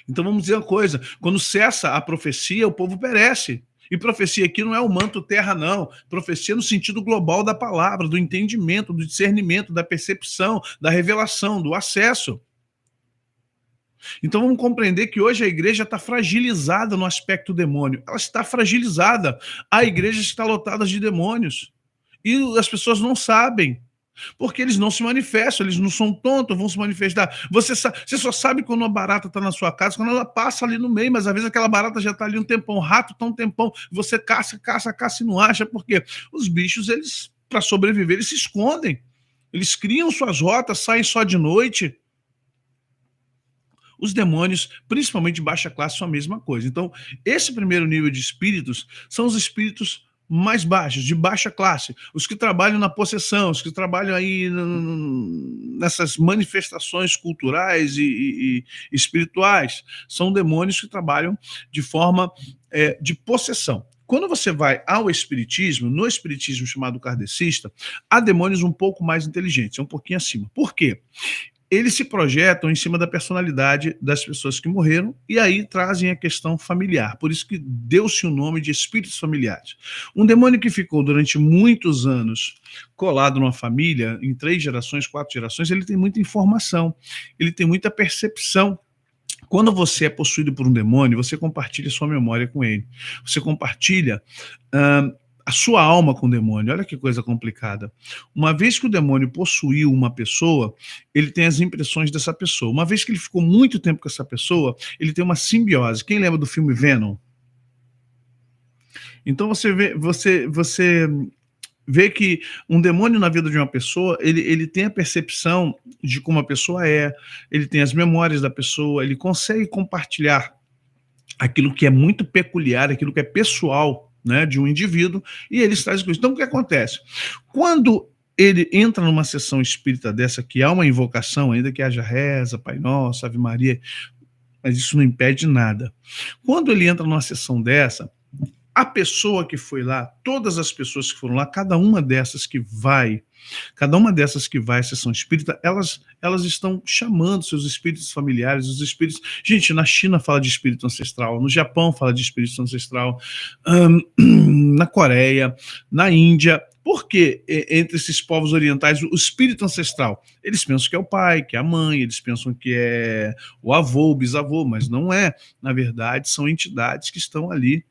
Então vamos dizer uma coisa, quando cessa a profecia, o povo perece. E profecia aqui não é o manto terra, não. Profecia no sentido global da palavra, do entendimento, do discernimento, da percepção, da revelação, do acesso. Então vamos compreender que hoje a igreja está fragilizada no aspecto demônio. Ela está fragilizada. A igreja está lotada de demônios. E as pessoas não sabem. Porque eles não se manifestam, eles não são tontos, vão se manifestar. Você só sabe quando uma barata está na sua casa, quando ela passa ali no meio, mas às vezes aquela barata já está ali um tempão, o rato está um tempão, você caça e não acha, porque os bichos, eles, para sobreviver, eles se escondem. Eles criam suas rotas, saem só de noite. Os demônios, principalmente de baixa classe, são a mesma coisa. Então, esse primeiro nível de espíritos são os espíritos mais baixos, de baixa classe, os que trabalham na possessão, os que trabalham aí nessas manifestações culturais e espirituais, são demônios que trabalham de forma de possessão. Quando você vai ao espiritismo, no espiritismo chamado kardecista, há demônios um pouco mais inteligentes, um pouquinho acima. Por quê? Eles se projetam em cima da personalidade das pessoas que morreram e aí trazem a questão familiar. Por isso que deu-se o nome de espíritos familiares. Um demônio que ficou durante muitos anos colado numa família, em 3 gerações, 4 gerações, ele tem muita informação, ele tem muita percepção. Quando você é possuído por um demônio, você compartilha sua memória com ele. Você compartilha a sua alma com o demônio. Olha que coisa complicada. Uma vez que o demônio possuiu uma pessoa, ele tem as impressões dessa pessoa. Uma vez que ele ficou muito tempo com essa pessoa, ele tem uma simbiose. Quem lembra do filme Venom? Então você vê que um demônio na vida de uma pessoa, ele tem a percepção de como a pessoa é, ele tem as memórias da pessoa, ele consegue compartilhar aquilo que é muito peculiar, aquilo que é pessoal, né, de um indivíduo, e ele está com isso. Então, o que acontece? Quando ele entra numa sessão espírita dessa, que há uma invocação, ainda que haja reza, Pai Nosso, Ave Maria, mas isso não impede nada. Quando ele entra numa sessão dessa, a pessoa que foi lá, todas as pessoas que foram lá, cada uma dessas que vai à sessão espírita, elas estão chamando seus espíritos familiares, os espíritos... Gente, na China fala de espírito ancestral, no Japão fala de espírito ancestral, na Coreia, na Índia. Por que entre esses povos orientais o espírito ancestral? Eles pensam que é o pai, que é a mãe, eles pensam que é o avô, o bisavô, mas não é. Na verdade, são entidades que estão ali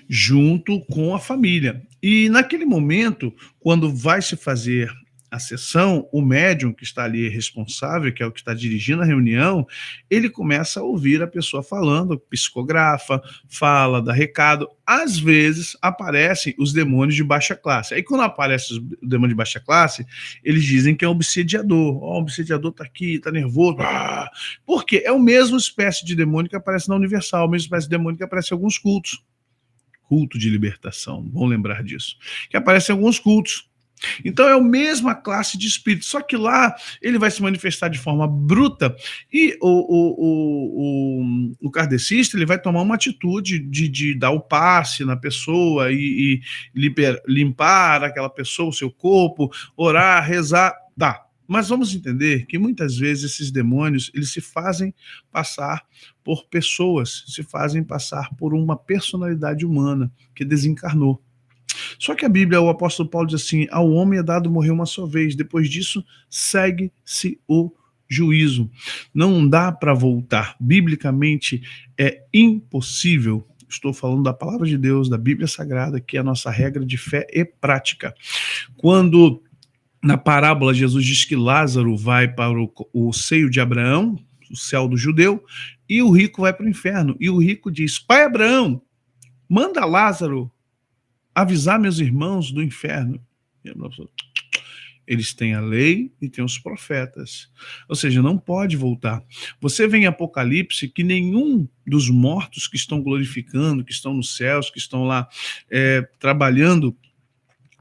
junto com a família. E naquele momento, quando vai se fazer a sessão, o médium que está ali responsável, que é o que está dirigindo a reunião, ele começa a ouvir a pessoa falando, psicografa, fala, dá recado. Às vezes aparecem os demônios de baixa classe. Aí quando aparece o demônio de baixa classe, eles dizem que é um obsediador. O obsediador está aqui, está nervoso. Por quê? É a mesma espécie de demônio que aparece na Universal, a mesma espécie de demônio que aparece em alguns cultos. culto de libertação, bom lembrar disso, que aparece em alguns cultos. Então é a mesma classe de espírito, só que lá ele vai se manifestar de forma bruta e o kardecista ele vai tomar uma atitude de dar o passe na pessoa e limpar aquela pessoa, o seu corpo, orar, rezar, dá. Mas vamos entender que muitas vezes esses demônios eles se fazem passar por pessoas, se fazem passar por uma personalidade humana que desencarnou. Só que a Bíblia, o apóstolo Paulo diz assim, ao homem é dado morrer uma só vez, depois disso segue-se o juízo. Não dá para voltar. Biblicamente é impossível. Estou falando da palavra de Deus, da Bíblia Sagrada, que é a nossa regra de fé e prática. Quando na parábola Jesus diz que Lázaro vai para o seio de Abraão, o céu do judeu, e o rico vai para o inferno. E o rico diz, pai Abraão, manda Lázaro avisar meus irmãos do inferno. Eles têm a lei e têm os profetas. Ou seja, não pode voltar. Você vê em Apocalipse que nenhum dos mortos que estão glorificando, que estão nos céus, que estão lá trabalhando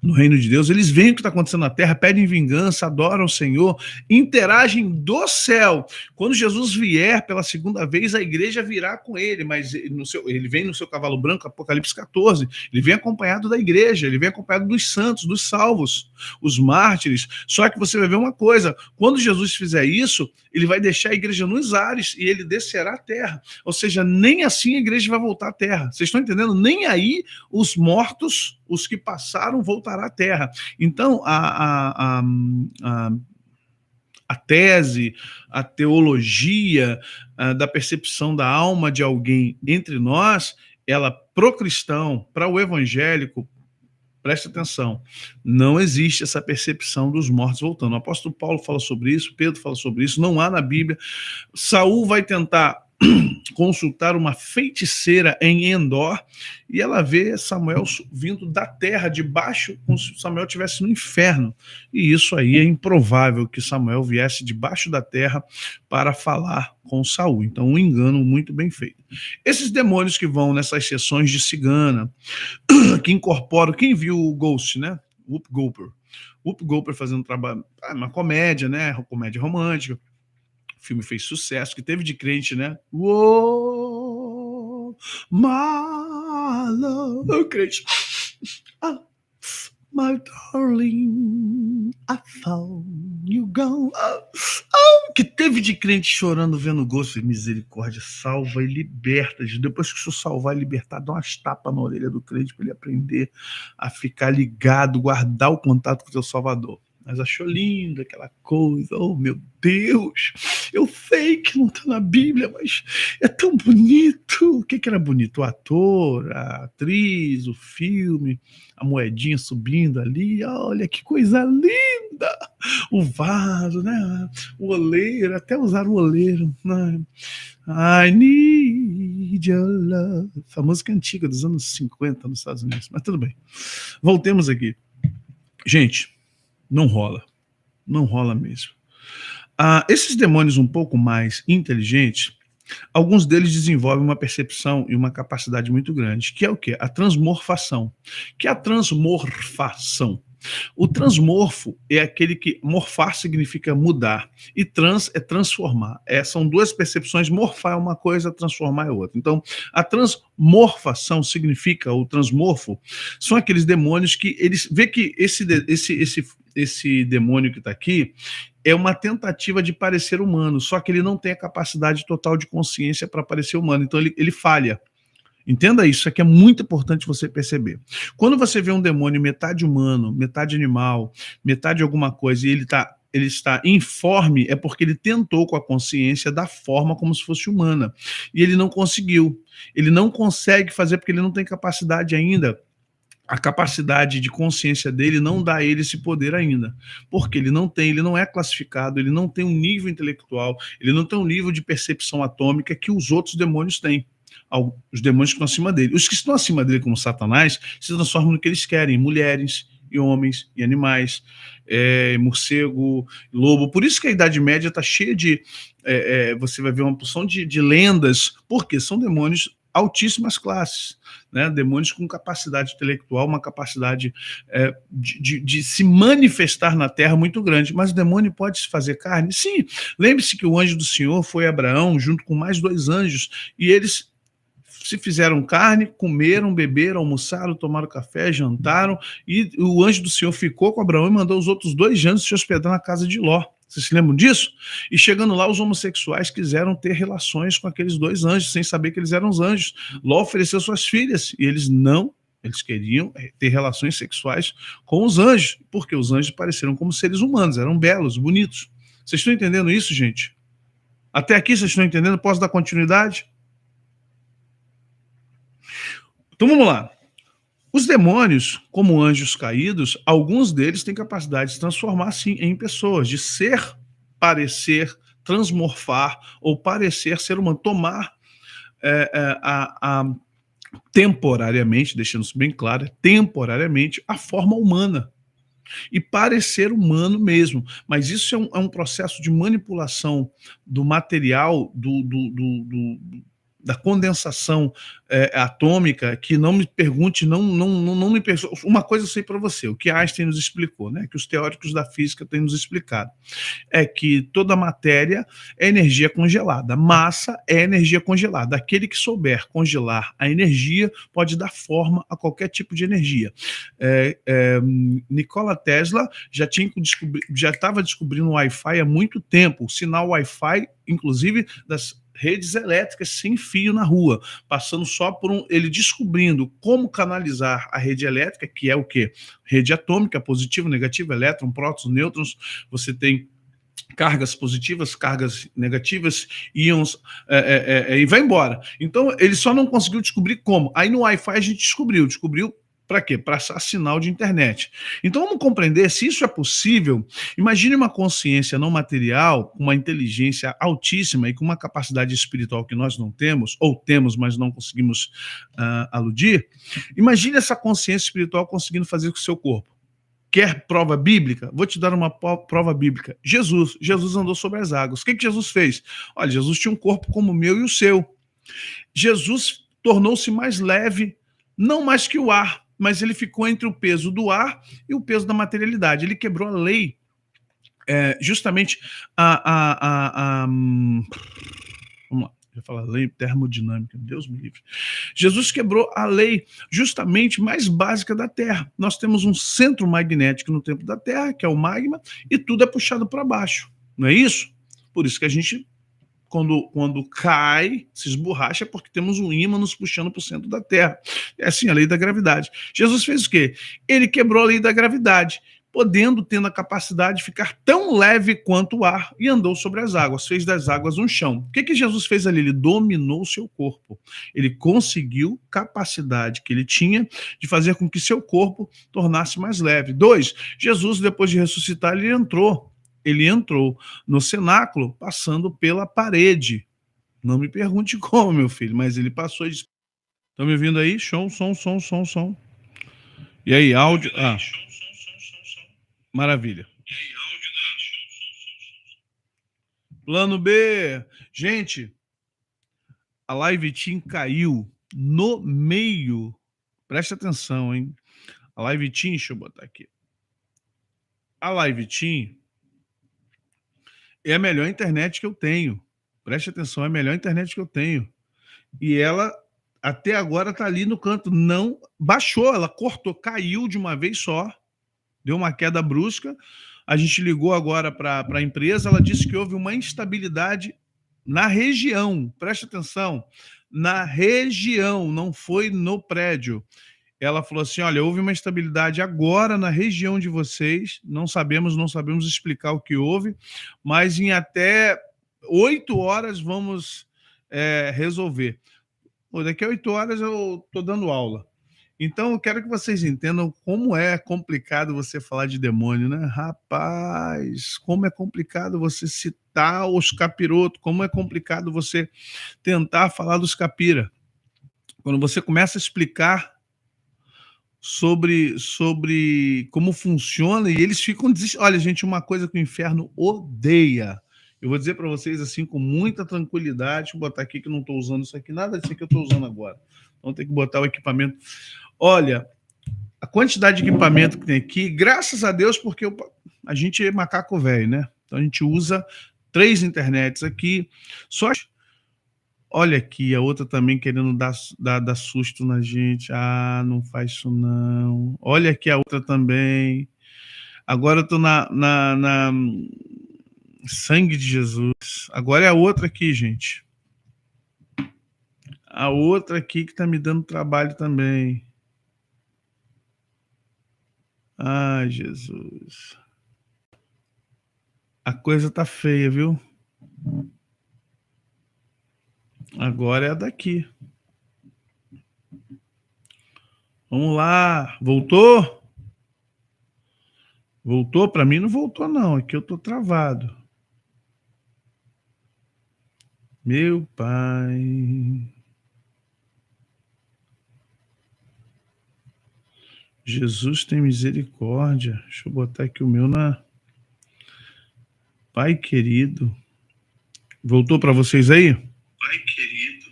no reino de Deus, eles veem o que está acontecendo na terra, pedem vingança, adoram o Senhor, interagem do céu. Quando Jesus vier pela segunda vez, a igreja virá com ele, mas ele vem no seu cavalo branco, Apocalipse 14, ele vem acompanhado da igreja, ele vem acompanhado dos santos, dos salvos, os mártires. Só que você vai ver uma coisa, quando Jesus fizer isso, ele vai deixar a igreja nos ares e ele descerá à terra. Ou seja, nem assim a igreja vai voltar à terra. Vocês estão entendendo? Nem aí os mortos, os que passaram, voltará à terra. Então, a tese, a teologia da percepção da alma de alguém entre nós, ela, pro cristão, para o evangélico, preste atenção, não existe essa percepção dos mortos voltando. O apóstolo Paulo fala sobre isso, Pedro fala sobre isso, não há na Bíblia. Saul vai tentar consultar uma feiticeira em Endor e ela vê Samuel vindo da terra de baixo, como se Samuel estivesse no inferno. E isso aí é improvável que Samuel viesse debaixo da terra para falar com Saul. Então, um engano muito bem feito. Esses demônios que vão nessas sessões de cigana, que incorporam, quem viu o Ghost, né? Whoop Goldberg fazendo trabalho, uma comédia, né? Comédia romântica. O filme fez sucesso, que teve de crente, né? Uou, my love. O crente. Ah, my darling, I found you gone. Que teve de crente chorando vendo o Ghost. Misericórdia, salva e liberta. Depois que o senhor salvar e libertar, dá umas tapas na orelha do crente para ele aprender a ficar ligado, guardar o contato com o seu Salvador. Mas achou linda aquela coisa, oh meu Deus, eu sei que não está na Bíblia, mas é tão bonito. O que era bonito? O ator, a atriz, o filme, a moedinha subindo ali, olha que coisa linda, o vaso, né? O oleiro, até usar o oleiro, né? I need your love. Essa música é antiga, dos anos 50 nos Estados Unidos, mas tudo bem. Voltemos aqui. Gente, não rola mesmo. Esses demônios um pouco mais inteligentes, alguns deles desenvolvem uma percepção e uma capacidade muito grande, que é o quê? A transmorfação. Que é a transmorfação? O transmorfo é aquele que morfar significa mudar e trans é transformar. São duas percepções, morfar é uma coisa, transformar é outra. Então, a transmorfação significa, o transmorfo, são aqueles demônios que eles vê que esse demônio que está aqui é uma tentativa de parecer humano, só que ele não tem a capacidade total de consciência para parecer humano, então ele falha. Entenda isso aqui é muito importante você perceber. Quando você vê um demônio metade humano, metade animal, metade alguma coisa, e ele está informe, é porque ele tentou com a consciência da forma como se fosse humana. E ele não conseguiu. Ele não consegue fazer porque ele não tem capacidade ainda. A capacidade de consciência dele não dá a ele esse poder ainda, porque ele não é classificado, ele não tem um nível intelectual, ele não tem um nível de percepção atômica que os outros demônios têm. Os demônios que estão acima dele. Os que estão acima dele, como Satanás, se transformam no que eles querem, mulheres e homens e animais, morcego, lobo. Por isso que a Idade Média está cheia de... você vai ver uma porção de lendas, porque são demônios altíssimas classes, né? Demônios com capacidade intelectual, uma capacidade de se manifestar na terra muito grande. Mas o demônio pode se fazer carne? Sim. Lembre-se que o anjo do Senhor foi Abraão junto com mais 2 anjos, e eles se fizeram carne, comeram, beberam, almoçaram, tomaram café, jantaram, e o anjo do Senhor ficou com Abraão e mandou os outros 2 anjos se hospedar na casa de Ló. Vocês se lembram disso? E chegando lá, os homossexuais quiseram ter relações com aqueles 2 anjos, sem saber que eles eram os anjos. Ló ofereceu suas filhas, e eles não, eles queriam ter relações sexuais com os anjos, porque os anjos pareceram como seres humanos, eram belos, bonitos. Vocês estão entendendo isso, gente? Até aqui vocês estão entendendo? Posso dar continuidade? Então vamos lá. Os demônios, como anjos caídos, alguns deles têm capacidade de se transformar, sim, em pessoas, de ser, parecer, transmorfar ou parecer ser humano, tomar temporariamente, deixando isso bem claro, temporariamente, a forma humana e parecer humano mesmo. Mas isso é um processo de manipulação do material, da condensação atômica, que não me pergunte, não me pergunte. Uma coisa eu sei para você, o que Einstein nos explicou, né, que os teóricos da física têm nos explicado, é que toda matéria é energia congelada, massa é energia congelada. Aquele que souber congelar a energia pode dar forma a qualquer tipo de energia. Nikola Tesla já estava descobrindo o Wi-Fi há muito tempo, o sinal Wi-Fi, inclusive das redes elétricas sem fio na rua, passando só por ele descobrindo como canalizar a rede elétrica, que é o quê? Rede atômica, positivo, negativo, elétron, prótons, nêutrons, você tem cargas positivas, cargas negativas, íons, e vai embora. Então, ele só não conseguiu descobrir como. Aí no Wi-Fi a gente descobriu para quê? Para sinal de internet. Então vamos compreender se isso é possível. Imagine uma consciência não material, uma inteligência altíssima e com uma capacidade espiritual que nós não temos, ou temos, mas não conseguimos aludir. Imagine essa consciência espiritual conseguindo fazer com o seu corpo. Quer prova bíblica? Vou te dar uma prova bíblica. Jesus andou sobre as águas. O que Jesus fez? Olha, Jesus tinha um corpo como o meu e o seu. Jesus tornou-se mais leve, não mais que o ar, mas ele ficou entre o peso do ar e o peso da materialidade. Ele quebrou a lei, justamente vamos lá, eu ia falar lei termodinâmica, Deus me livre. Jesus quebrou a lei justamente mais básica da Terra. Nós temos um centro magnético no tempo da Terra, que é o magma, e tudo é puxado para baixo, não é isso? Por isso que a gente, quando cai, se esborracha, é porque temos um ímã nos puxando para o centro da Terra. É assim a lei da gravidade. Jesus fez o quê? Ele quebrou a lei da gravidade, tendo a capacidade de ficar tão leve quanto o ar, e andou sobre as águas, fez das águas um chão. O que Jesus fez ali? Ele dominou o seu corpo. Ele conseguiu capacidade que ele tinha de fazer com que seu corpo tornasse mais leve. 2, Jesus, depois de ressuscitar, ele entrou no cenáculo passando pela parede. Não me pergunte como, meu filho, mas ele passou e disse... Estão me ouvindo aí? Som. E aí, áudio... Maravilha. Plano B. Gente, a Live Team caiu no meio. Presta atenção, hein? A Live Team, deixa eu botar aqui. A Live Team é a melhor internet que eu tenho. Preste atenção, é a melhor internet que eu tenho. E ela, até agora, está ali no canto. Não baixou, ela cortou, caiu de uma vez só. Deu uma queda brusca. A gente ligou agora para a empresa, ela disse que houve uma instabilidade na região. Preste atenção, na região, não foi no prédio. Ela falou assim, olha, houve uma instabilidade agora na região de vocês, não sabemos explicar o que houve, mas em até 8 horas vamos resolver. Pô, daqui a 8 horas eu estou dando aula. Então, eu quero que vocês entendam como é complicado você falar de demônio, né? Rapaz, como é complicado você citar os capirotos, como é complicado você tentar falar dos capira. Quando você começa a explicar sobre como funciona, e eles ficam... Olha, gente, uma coisa que o inferno odeia, Eu vou dizer para vocês assim com muita tranquilidade, vou botar aqui que não estou usando isso aqui, nada disso aqui eu estou usando agora. Então tem que botar o equipamento. Olha, a quantidade de equipamento que tem aqui, graças a Deus, porque a gente é macaco velho, né? Então a gente usa 3 internets aqui. Só olha aqui, a outra também querendo dar susto na gente. Ah, não faz isso não. Olha aqui a outra também. Agora eu tô na sangue de Jesus. Agora é a outra aqui, gente. A outra aqui que tá me dando trabalho também. Ai, Jesus. A coisa tá feia, viu? Agora é a daqui. Vamos lá. Voltou? Voltou? Para mim não voltou, não. Aqui eu tô travado. Meu Pai. Jesus tem misericórdia. Deixa eu botar aqui o meu na... Pai querido. Voltou para vocês aí? Pai querido.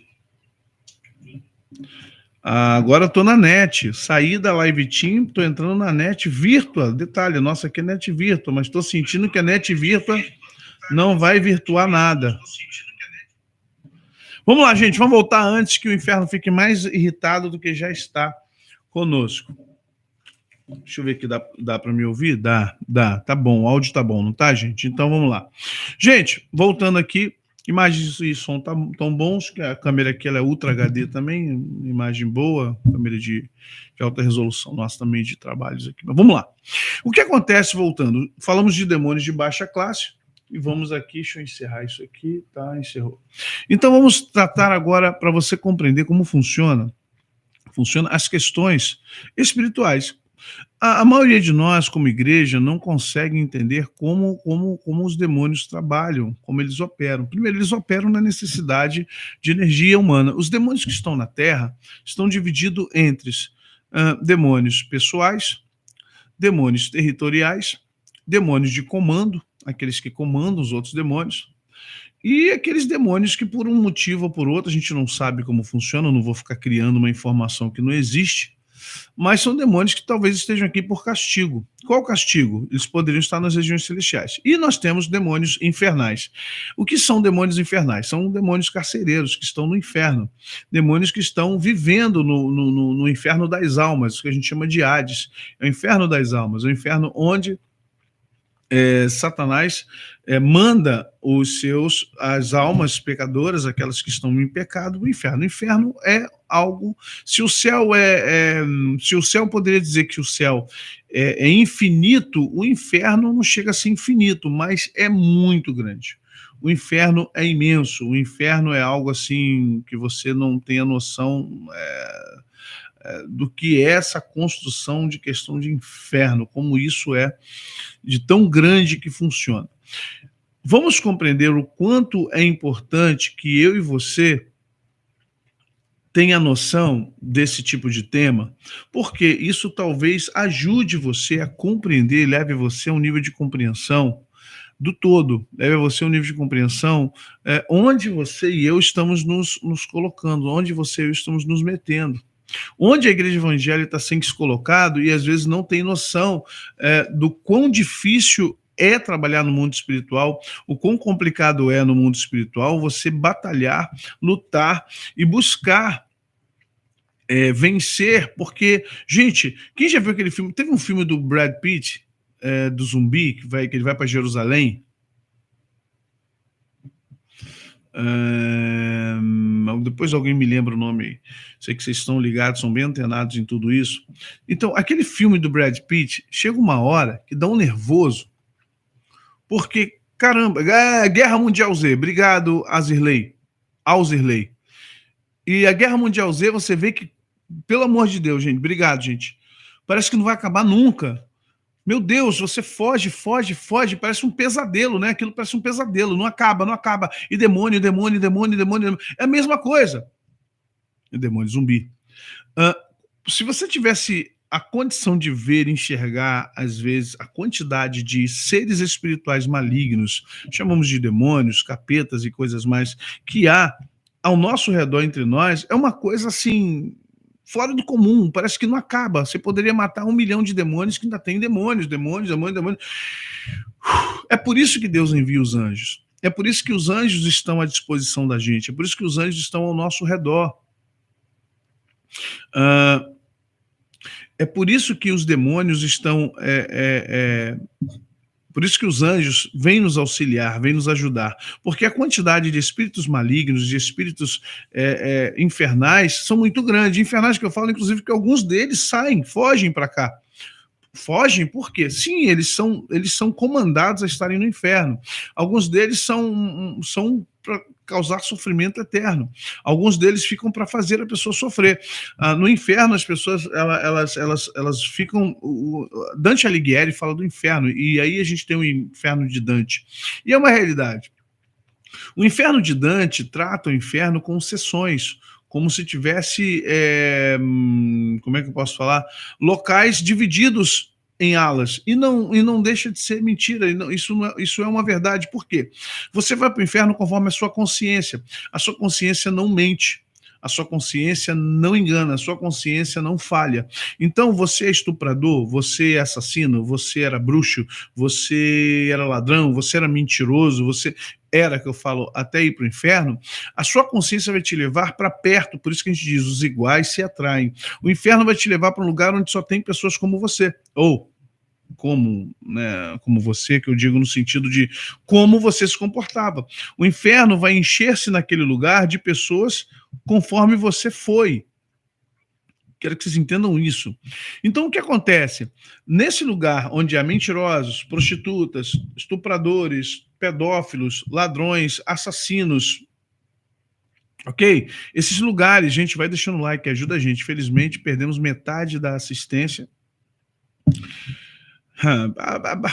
Agora eu tô na net. Saí da Live Team, tô entrando na net virtua. Detalhe, nossa, aqui é net virtua, mas tô sentindo que a net virtua não vai virtuar nada. Vamos lá, gente, vamos voltar antes que o inferno fique mais irritado do que já está conosco. Deixa eu ver aqui, dá para me ouvir? Dá, tá bom, o áudio tá bom, não tá, gente? Então vamos lá. Gente, voltando aqui, imagens e som tão bons, que a câmera aqui ela é Ultra HD também, imagem boa, câmera de alta resolução, nossa também de trabalhos aqui. Mas vamos lá. O que acontece, voltando? Falamos de demônios de baixa classe, e vamos aqui, deixa eu encerrar isso aqui, tá, encerrou. Então vamos tratar agora, para você compreender como funciona as questões espirituais. A maioria de nós, como igreja, não consegue entender como os demônios trabalham, como eles operam. Primeiro, eles operam na necessidade de energia humana. Os demônios que estão na Terra estão divididos entre demônios pessoais, demônios territoriais, demônios de comando, aqueles que comandam os outros demônios, e aqueles demônios que, por um motivo ou por outro, a gente não sabe como funciona, eu não vou ficar criando uma informação que não existe, mas são demônios que talvez estejam aqui por castigo. Qual castigo? Eles poderiam estar nas regiões celestiais. E nós temos demônios infernais. O que são demônios infernais? São demônios carcereiros que estão no inferno. Demônios que estão vivendo no inferno das almas, que a gente chama de Hades. É o inferno das almas, é o inferno onde Satanás manda as almas pecadoras, aquelas que estão em pecado, o inferno. O inferno é algo. Se o céu se o céu poderia dizer que o céu é infinito, o inferno não chega a ser infinito, mas é muito grande. O inferno é imenso. O inferno é algo assim que você não tem a noção do que é essa construção de questão de inferno, como isso é de tão grande que funciona. Vamos compreender o quanto é importante que eu e você tenha noção desse tipo de tema, porque isso talvez ajude você a compreender, leve você a um nível de compreensão do todo, leve você a um nível de compreensão onde você e eu estamos nos colocando, onde você e eu estamos nos metendo. Onde a igreja evangélica está sendo colocado e às vezes não tem noção do quão difícil é trabalhar no mundo espiritual, o quão complicado é no mundo espiritual você batalhar, lutar e buscar vencer, porque, gente, quem já viu aquele filme? Teve um filme do Brad Pitt, do zumbi, que ele vai para Jerusalém. Depois alguém me lembra o nome, sei que vocês estão ligados, são bem antenados em tudo isso. Então, aquele filme do Brad Pitt, chega uma hora que dá um nervoso, porque, caramba, Guerra Mundial Z, obrigado, Alzirley. E a Guerra Mundial Z, você vê que, pelo amor de Deus, gente, obrigado, gente, parece que não vai acabar nunca. Meu Deus, você foge, parece um pesadelo, né? Aquilo parece um pesadelo, não acaba. E demônio. É a mesma coisa. E demônio zumbi. Se você tivesse a condição de ver, enxergar, às vezes, a quantidade de seres espirituais malignos, chamamos de demônios, capetas e coisas mais, que há ao nosso redor entre nós, é uma coisa assim, fora do comum, parece que não acaba. Você poderia matar 1 milhão de demônios que ainda tem demônios. É por isso que Deus envia os anjos. É por isso que os anjos estão à disposição da gente. É por isso que os anjos estão ao nosso redor. É por isso que os demônios estão... Por isso que os anjos vêm nos auxiliar, vêm nos ajudar. Porque a quantidade de espíritos malignos, de espíritos infernais, são muito grandes. Infernais que eu falo, inclusive, que alguns deles saem, fogem para cá. Fogem por quê? Sim, eles são comandados a estarem no inferno. Alguns deles são para causar sofrimento eterno. Alguns deles ficam para fazer a pessoa sofrer. No inferno, as pessoas elas ficam... Dante Alighieri fala do inferno, e aí a gente tem o inferno de Dante. E é uma realidade. O inferno de Dante trata o inferno com sessões, como se tivesse, como é que eu posso falar? Locais divididos em alas, e não deixa de ser mentira, isso é uma verdade. Por quê? Você vai para o inferno conforme a sua consciência não mente, a sua consciência não engana, a sua consciência não falha. Então, você é estuprador, você é assassino, você era bruxo, você era ladrão, você era mentiroso, você era, que eu falo, até ir para o inferno, a sua consciência vai te levar para perto. Por isso que a gente diz, os iguais se atraem. O inferno vai te levar para um lugar onde só tem pessoas como você, ou como você, que eu digo no sentido de como você se comportava. O inferno vai encher-se naquele lugar de pessoas conforme você foi. Quero que vocês entendam isso. Então, o que acontece? Nesse lugar onde há mentirosos, prostitutas, estupradores, pedófilos, ladrões, assassinos, ok? Esses lugares, gente, vai deixando like, ajuda a gente. Felizmente, perdemos metade da assistência.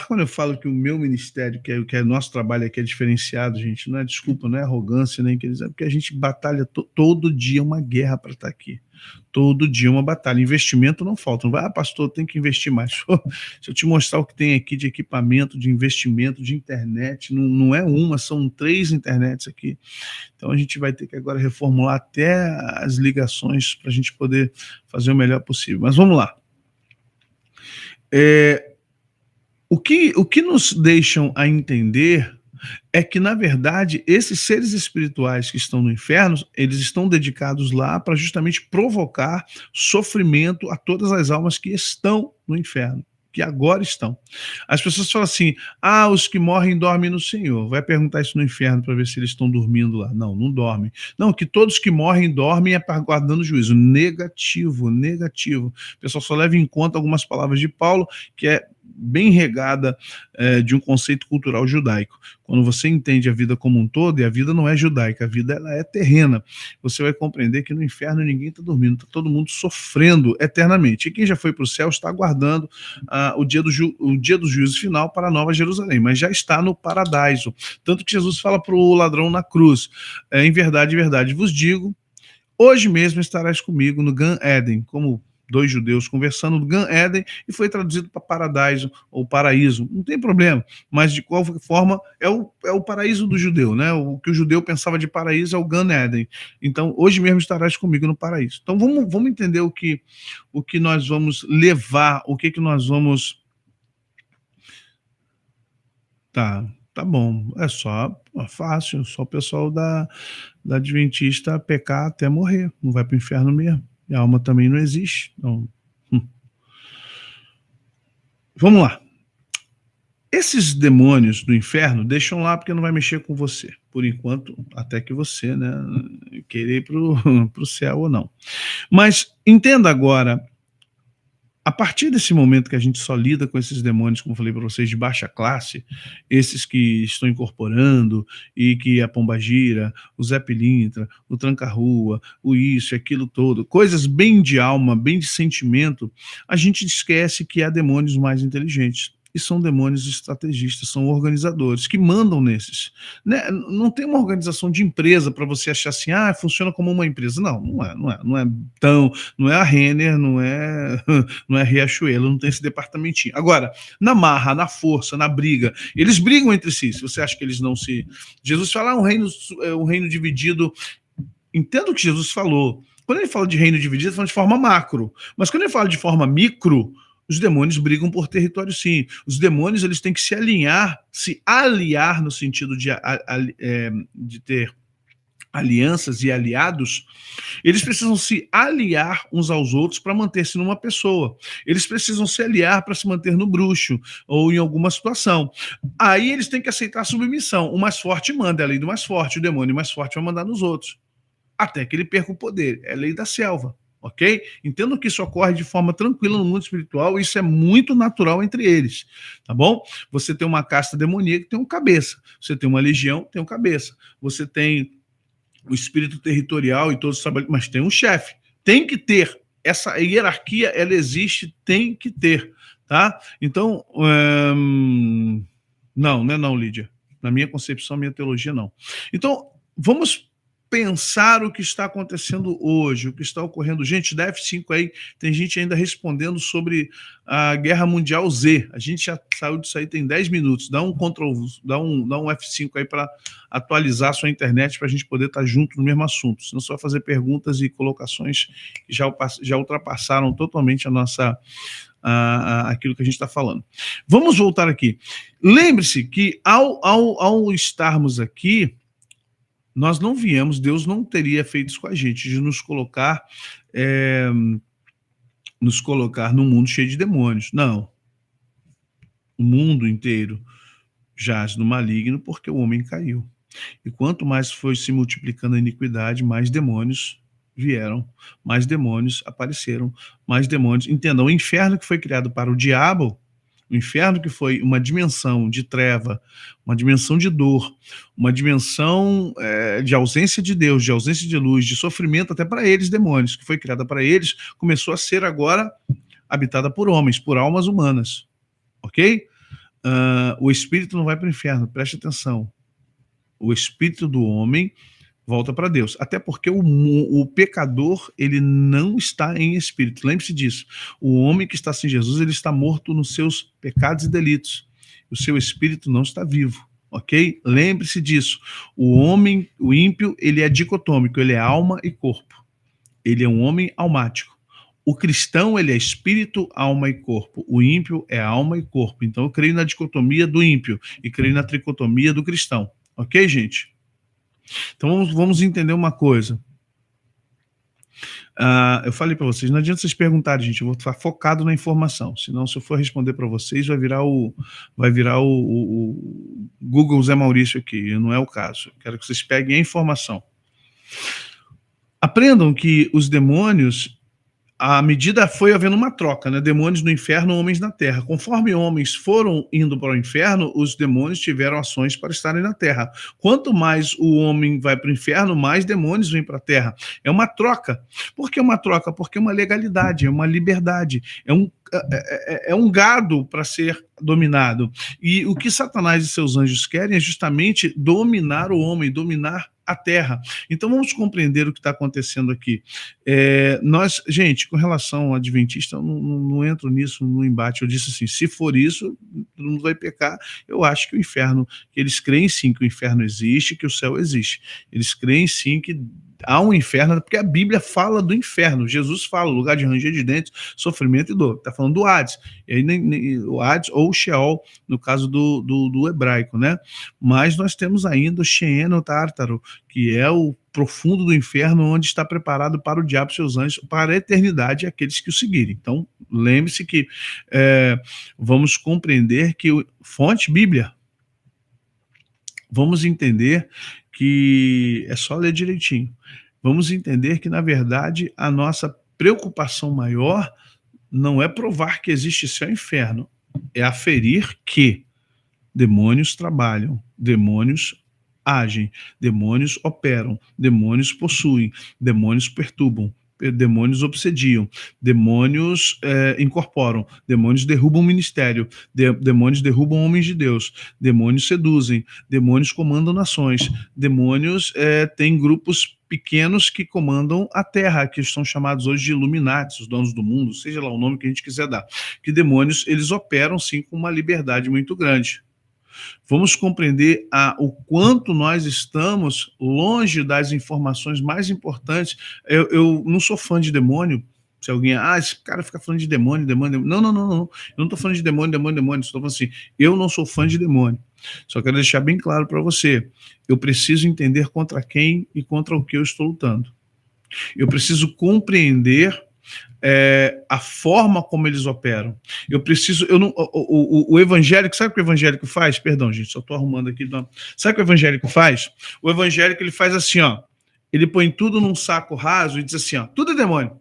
Quando eu falo que o meu ministério, que é nosso trabalho aqui é diferenciado, gente, não é desculpa, não é arrogância, nem que eles, é porque a gente batalha todo dia uma guerra para estar aqui. Todo dia uma batalha. Investimento não falta. Não vai, pastor, tem que investir mais. Se eu te mostrar o que tem aqui de equipamento, de investimento, de internet, não é uma, são 3 internets aqui. Então a gente vai ter que agora reformular até as ligações para a gente poder fazer o melhor possível. Mas vamos lá. O que nos deixam a entender é que, na verdade, esses seres espirituais que estão no inferno, eles estão dedicados lá para justamente provocar sofrimento a todas as almas que estão no inferno, que agora estão. As pessoas falam assim, os que morrem dormem no Senhor. Vai perguntar isso no inferno para ver se eles estão dormindo lá. Não dormem. Não, que todos que morrem dormem aguardando juízo. Negativo. O pessoal só leva em conta algumas palavras de Paulo, que é bem regada de um conceito cultural judaico. Quando você entende a vida como um todo, e a vida não é judaica, a vida ela é terrena, você vai compreender que no inferno ninguém está dormindo, está todo mundo sofrendo eternamente. E quem já foi para o céu está aguardando o dia do juízo final para a Nova Jerusalém, mas já está no paraíso. Tanto que Jesus fala para o ladrão na cruz, em verdade vos digo, hoje mesmo estarás comigo no Gan Eden, como 2 judeus conversando no Gan Eden, e foi traduzido para paraíso ou paraíso, não tem problema, mas de qualquer forma é o paraíso do judeu, né? O que o judeu pensava de paraíso é o Gan Eden. Então, hoje mesmo estarás comigo no paraíso. Então, vamos entender o que nós vamos levar, o que nós vamos... Tá bom, é fácil, só o pessoal da Adventista pecar até morrer, não vai para o inferno mesmo. E a alma também não existe. Então, vamos lá. Esses demônios do inferno deixam lá porque não vai mexer com você. Por enquanto, até que você, né, querer ir para o céu ou não. Mas entenda agora, a partir desse momento que a gente só lida com esses demônios, como eu falei para vocês, de baixa classe, esses que estão incorporando, e que a pombagira, o Zé Pilintra, o tranca-rua, o isso, aquilo todo, coisas bem de alma, bem de sentimento, a gente esquece que há demônios mais inteligentes. e são demônios estrategistas, são organizadores que mandam nesses. Né? Não tem uma organização de empresa para você achar assim, funciona como uma empresa. Não é tão, não é a Renner, não é Riachuelo, não tem esse departamentinho. Agora, na marra, na força, na briga, eles brigam entre si. Se você acha que eles não se... Jesus fala um reino dividido. Entenda o que Jesus falou. Quando ele fala de reino dividido, ele fala de forma macro. Mas quando ele fala de forma micro, os demônios brigam por território, sim. Os demônios, eles têm que se aliar no sentido de ter alianças e aliados. Eles precisam se aliar uns aos outros para manter-se numa pessoa. Eles precisam se aliar para se manter no bruxo ou em alguma situação. Aí eles têm que aceitar a submissão. O mais forte manda, é a lei do mais forte. O demônio mais forte vai mandar nos outros. Até que ele perca o poder. É a lei da selva. Ok? Entendo que isso ocorre de forma tranquila no mundo espiritual, isso é muito natural entre eles, tá bom? Você tem uma casta demoníaca, tem um cabeça. Você tem uma legião, tem um cabeça. Você tem o espírito territorial e todos os trabalhos, mas tem um chefe. Tem que ter. Essa hierarquia, ela existe, tem que ter, tá? Então, não, Lídia. Na minha concepção, minha teologia, não. Então, vamos pensar o que está acontecendo hoje, o que está ocorrendo. Gente, da F5 aí, tem gente ainda respondendo sobre a Guerra Mundial Z. A gente já saiu disso aí tem 10 minutos. Dá um F5 aí para atualizar a sua internet para a gente poder estar junto no mesmo assunto. Senão você vai fazer perguntas e colocações que já ultrapassaram totalmente aquilo que a gente está falando. Vamos voltar aqui. Lembre-se que ao estarmos aqui, nós não viemos, Deus não teria feito isso com a gente, de nos colocar num mundo cheio de demônios. Não. O mundo inteiro jaz no maligno porque o homem caiu. E quanto mais foi se multiplicando a iniquidade, mais demônios vieram, mais demônios apareceram, mais demônios. Entendam, o inferno que foi criado para o diabo, o inferno que foi uma dimensão de treva, uma dimensão de dor, uma dimensão de ausência de Deus, de ausência de luz, de sofrimento até para eles, demônios, que foi criada para eles, começou a ser agora habitada por homens, por almas humanas. Ok? O espírito não vai para o inferno, preste atenção. O espírito do homem volta para Deus. Até porque o pecador, ele não está em espírito. Lembre-se disso. O homem que está sem Jesus, ele está morto nos seus pecados e delitos. O seu espírito não está vivo. Ok? Lembre-se disso. O homem, o ímpio, ele é dicotômico. Ele é alma e corpo. Ele é um homem almático. O cristão, ele é espírito, alma e corpo. O ímpio é alma e corpo. Então, eu creio na dicotomia do ímpio e creio na tricotomia do cristão. Ok, gente? Então, vamos entender uma coisa. Eu falei para vocês, não adianta vocês perguntarem, gente, eu vou estar focado na informação, senão se eu for responder para vocês, vai virar o Google Zé Maurício aqui, não é o caso. Eu quero que vocês peguem a informação. Aprendam que os demônios, à medida foi havendo uma troca, né? Demônios no inferno, homens na terra. Conforme homens foram indo para o inferno, os demônios tiveram ações para estarem na terra. Quanto mais o homem vai para o inferno, mais demônios vêm para a terra. É uma troca. Por que uma troca? Porque é uma legalidade, é uma liberdade, é um gado para ser dominado. E o que Satanás e seus anjos querem é justamente dominar o homem, dominar a terra. Então vamos compreender o que está acontecendo aqui. Gente, com relação ao adventista, eu não entro nisso no embate. Eu disse assim, se for isso, todo mundo vai pecar. Eu acho que o inferno, que eles creem sim que o inferno existe, que o céu existe. Eles creem sim que há um inferno, porque a Bíblia fala do inferno. Jesus fala, lugar de ranger de dentes, sofrimento e dor. Está falando do Hades. E aí, o Hades ou o Sheol, no caso do hebraico, né? Mas nós temos ainda o Sheeno Tártaro, que é o profundo do inferno, onde está preparado para o diabo e seus anjos, para a eternidade e aqueles que o seguirem. Então, lembre-se que vamos compreender que fonte Bíblia. Vamos entender que é só ler direitinho. Vamos entender que, na verdade, a nossa preocupação maior não é provar que existe céu e inferno, é aferir que demônios trabalham, demônios agem, demônios operam, demônios possuem, demônios perturbam demônios obsediam, demônios incorporam, demônios derrubam o ministério, demônios derrubam homens de Deus, demônios seduzem, demônios comandam nações, demônios têm grupos pequenos que comandam a Terra, que são chamados hoje de Illuminati, os donos do mundo, seja lá o nome que a gente quiser dar. Que demônios, eles operam sim com uma liberdade muito grande. Vamos compreender o quanto nós estamos longe das informações mais importantes. Eu não sou fã de demônio. Se alguém, esse cara fica falando de demônio. Não. Eu não estou falando de demônio. Estou falando assim, eu não sou fã de demônio. Só quero deixar bem claro para você, eu preciso entender contra quem e contra o que eu estou lutando. Eu preciso compreender a forma como eles operam. O evangélico, sabe o que o evangélico faz? Perdão, gente, só estou arrumando aqui. Sabe o que o evangélico faz? O evangélico, ele faz assim, ele põe tudo num saco raso e diz assim, tudo é demônio.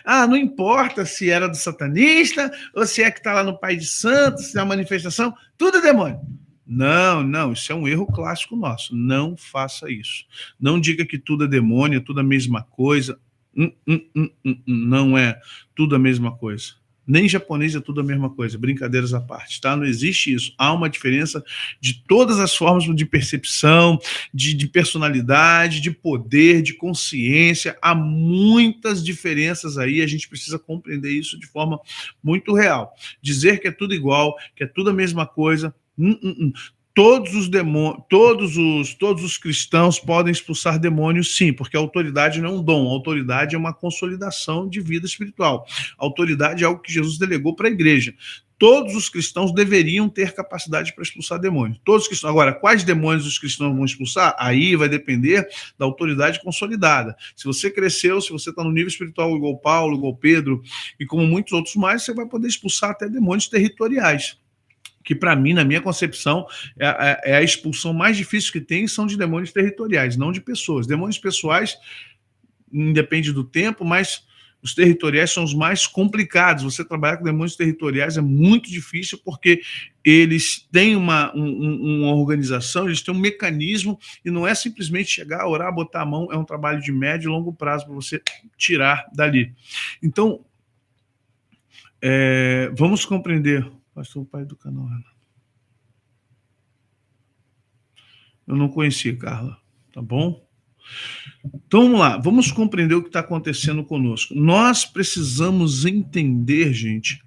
Não importa se era do satanista, ou se é que está lá no Pai de Santo, se é uma manifestação, tudo é demônio. Não, isso é um erro clássico nosso. Não faça isso. Não diga que tudo é demônio, tudo a mesma coisa. Não é tudo a mesma coisa. Nem japonês é tudo a mesma coisa, brincadeiras à parte, tá? Não existe isso. Há uma diferença de todas as formas de percepção, de personalidade, de poder, de consciência. Há muitas diferenças aí, a gente precisa compreender isso de forma muito real. Dizer que é tudo igual, que é tudo a mesma coisa, Todos os demônios, todos os cristãos podem expulsar demônios, sim, porque a autoridade não é um dom, a autoridade é uma consolidação de vida espiritual. A autoridade é algo que Jesus delegou para a igreja. Todos os cristãos deveriam ter capacidade para expulsar demônios. Todos os cristãos. Agora, quais demônios os cristãos vão expulsar? Aí vai depender da autoridade consolidada. Se você cresceu, se você está no nível espiritual igual Paulo, igual Pedro, e como muitos outros mais, você vai poder expulsar até demônios territoriais. Que para mim, na minha concepção, é a expulsão mais difícil que tem, são de demônios territoriais, não de pessoas. Demônios pessoais, independe do tempo, mas os territoriais são os mais complicados. Você trabalhar com demônios territoriais é muito difícil, porque eles têm uma organização, eles têm um mecanismo, e não é simplesmente chegar, orar, botar a mão, é um trabalho de médio e longo prazo para você tirar dali. Então, vamos compreender... Pastor, o pai do canal. Eu não conhecia, Carla. Tá bom? Então, vamos lá. Vamos compreender o que está acontecendo conosco. Nós precisamos entender, gente,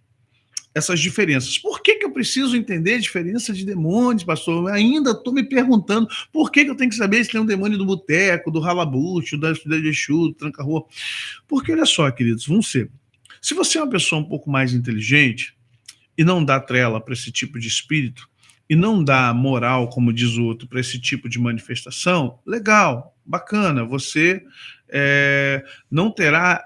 essas diferenças. Por que eu preciso entender a diferença de demônios, pastor? Eu ainda estou me perguntando por que eu tenho que saber se tem um demônio do boteco, do ralabucho, da Exu, do tranca-rua. Porque, olha só, queridos, vamos ser. Se você é uma pessoa um pouco mais inteligente, e não dá trela para esse tipo de espírito, e não dá moral, como diz o outro, para esse tipo de manifestação, legal, bacana, você não terá,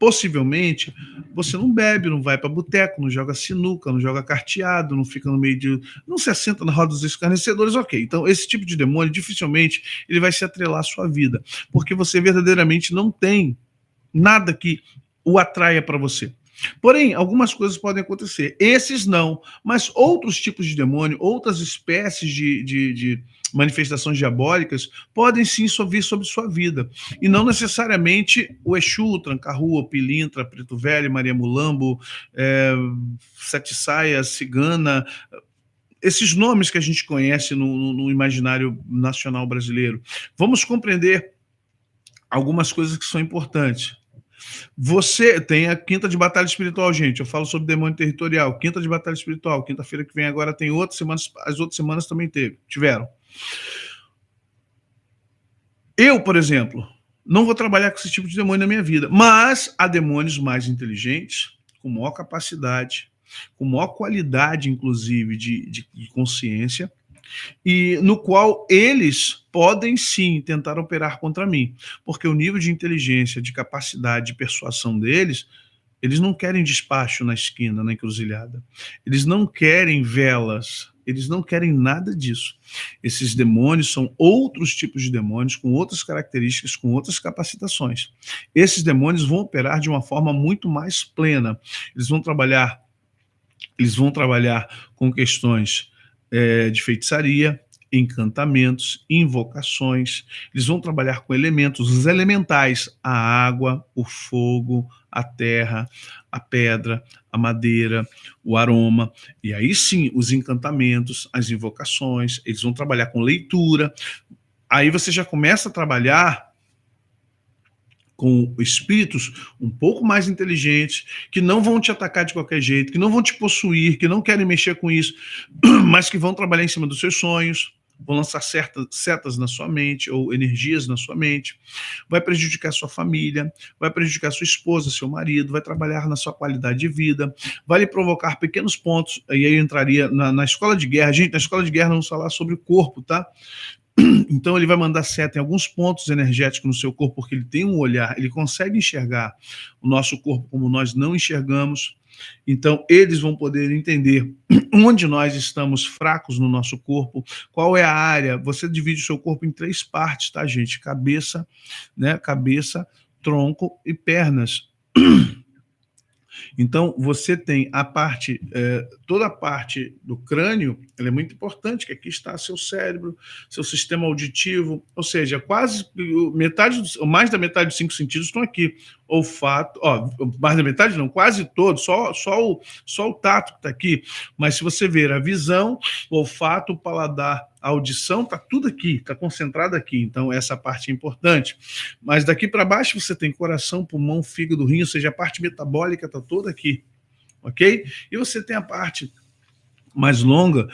possivelmente, você não bebe, não vai para boteco, não joga sinuca, não joga carteado, não fica no meio de... não se assenta na roda dos escarnecedores, ok. Então, esse tipo de demônio, dificilmente, ele vai se atrelar à sua vida, porque você verdadeiramente não tem nada que o atraia para você. Porém, algumas coisas podem acontecer. Esses não, mas outros tipos de demônio, outras espécies de manifestações diabólicas podem sim vir sobre sua vida. E não necessariamente o Exu, o Tranca-Rua, o Pilintra, Preto Velho, Maria Mulambo, Sete Saias, Cigana, esses nomes que a gente conhece no imaginário nacional brasileiro. Vamos compreender algumas coisas que são importantes. Você tem a Quinta de Batalha Espiritual, gente. Eu falo sobre demônio territorial. Quinta de Batalha Espiritual. Quinta-feira que vem agora tem outras semanas. As outras semanas também tiveram. Eu, por exemplo, não vou trabalhar com esse tipo de demônio na minha vida. Mas há demônios mais inteligentes, com maior capacidade, com maior qualidade, inclusive, de consciência, e no qual eles podem sim tentar operar contra mim, porque o nível de inteligência, de capacidade, de persuasão deles, eles não querem despacho na esquina, na encruzilhada, eles não querem velas, eles não querem nada disso. Esses demônios são outros tipos de demônios, com outras características, com outras capacitações. Esses demônios vão operar de uma forma muito mais plena, eles vão trabalhar com questões de feitiçaria, encantamentos, invocações. Eles vão trabalhar com elementos, os elementais, a água, o fogo, a terra, a pedra, a madeira, o aroma. E aí sim, os encantamentos, as invocações, eles vão trabalhar com leitura. Aí você já começa a trabalhar com espíritos um pouco mais inteligentes, que não vão te atacar de qualquer jeito, que não vão te possuir, que não querem mexer com isso, mas que vão trabalhar em cima dos seus sonhos, vão lançar setas na sua mente, ou energias na sua mente, vai prejudicar sua família, vai prejudicar sua esposa, seu marido, vai trabalhar na sua qualidade de vida, vai lhe provocar pequenos pontos, e aí eu entraria na escola de guerra. Gente, na escola de guerra vamos falar sobre o corpo, tá? Então ele vai mandar seta em alguns pontos energéticos no seu corpo, porque ele tem um olhar, ele consegue enxergar o nosso corpo como nós não enxergamos. Então eles vão poder entender onde nós estamos fracos no nosso corpo, qual é a área. Você divide o seu corpo em 3 partes, tá, gente? Cabeça, né? Cabeça, tronco e pernas. Então, você tem a parte, toda a parte do crânio, ela é muito importante, que aqui está seu cérebro, seu sistema auditivo, ou seja, quase metade, mais da metade dos 5 sentidos estão aqui. Olfato, mais da metade não, quase todos, só o tato que está aqui. Mas se você ver a visão, o olfato, o paladar, a audição, está tudo aqui, está concentrado aqui. Então, essa parte é importante. Mas daqui para baixo você tem coração, pulmão, fígado, rim, ou seja, a parte metabólica está toda aqui, ok? E você tem a parte mais longa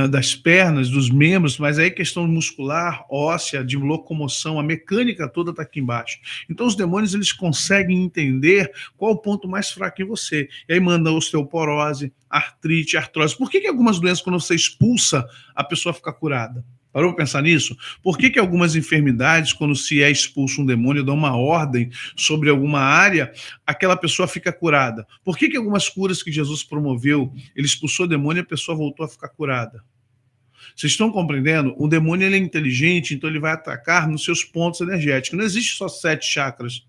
das pernas, dos membros, mas aí questão muscular, óssea, de locomoção, a mecânica toda está aqui embaixo. Então os demônios, eles conseguem entender qual o ponto mais fraco em você. E aí manda osteoporose, artrite, artrose. Por que algumas doenças, quando você expulsa, a pessoa fica curada? Parou para pensar nisso? Por que algumas enfermidades, quando se é expulso um demônio, dão uma ordem sobre alguma área, aquela pessoa fica curada? Por que algumas curas que Jesus promoveu, ele expulsou o demônio e a pessoa voltou a ficar curada? Vocês estão compreendendo? O demônio, ele é inteligente, então ele vai atacar nos seus pontos energéticos. Não existe só 7 chakras.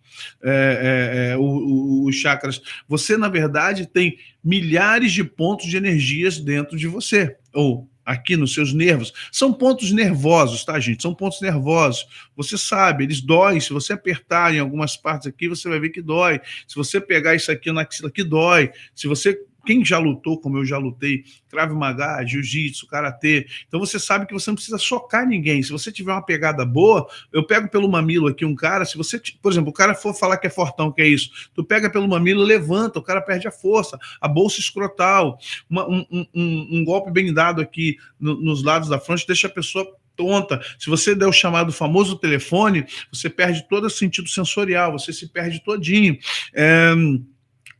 Os chakras. Você, na verdade, tem milhares de pontos de energias dentro de você. Ou aqui nos seus nervos. São pontos nervosos, tá, gente? São pontos nervosos. Você sabe, eles doem. Se você apertar em algumas partes aqui, você vai ver que dói. Se você pegar isso aqui na axila, que dói. Se você... Quem já lutou, como eu já lutei, Krav Maga, Jiu-Jitsu, Karatê, então você sabe que você não precisa socar ninguém. Se você tiver uma pegada boa, eu pego pelo mamilo aqui um cara, se você, por exemplo, o cara for falar que é fortão, que é isso, tu pega pelo mamilo, levanta, o cara perde a força, a bolsa escrotal, um golpe bem dado aqui nos lados da fronte deixa a pessoa tonta. Se você der o chamado famoso telefone, você perde todo o sentido sensorial, você se perde todinho.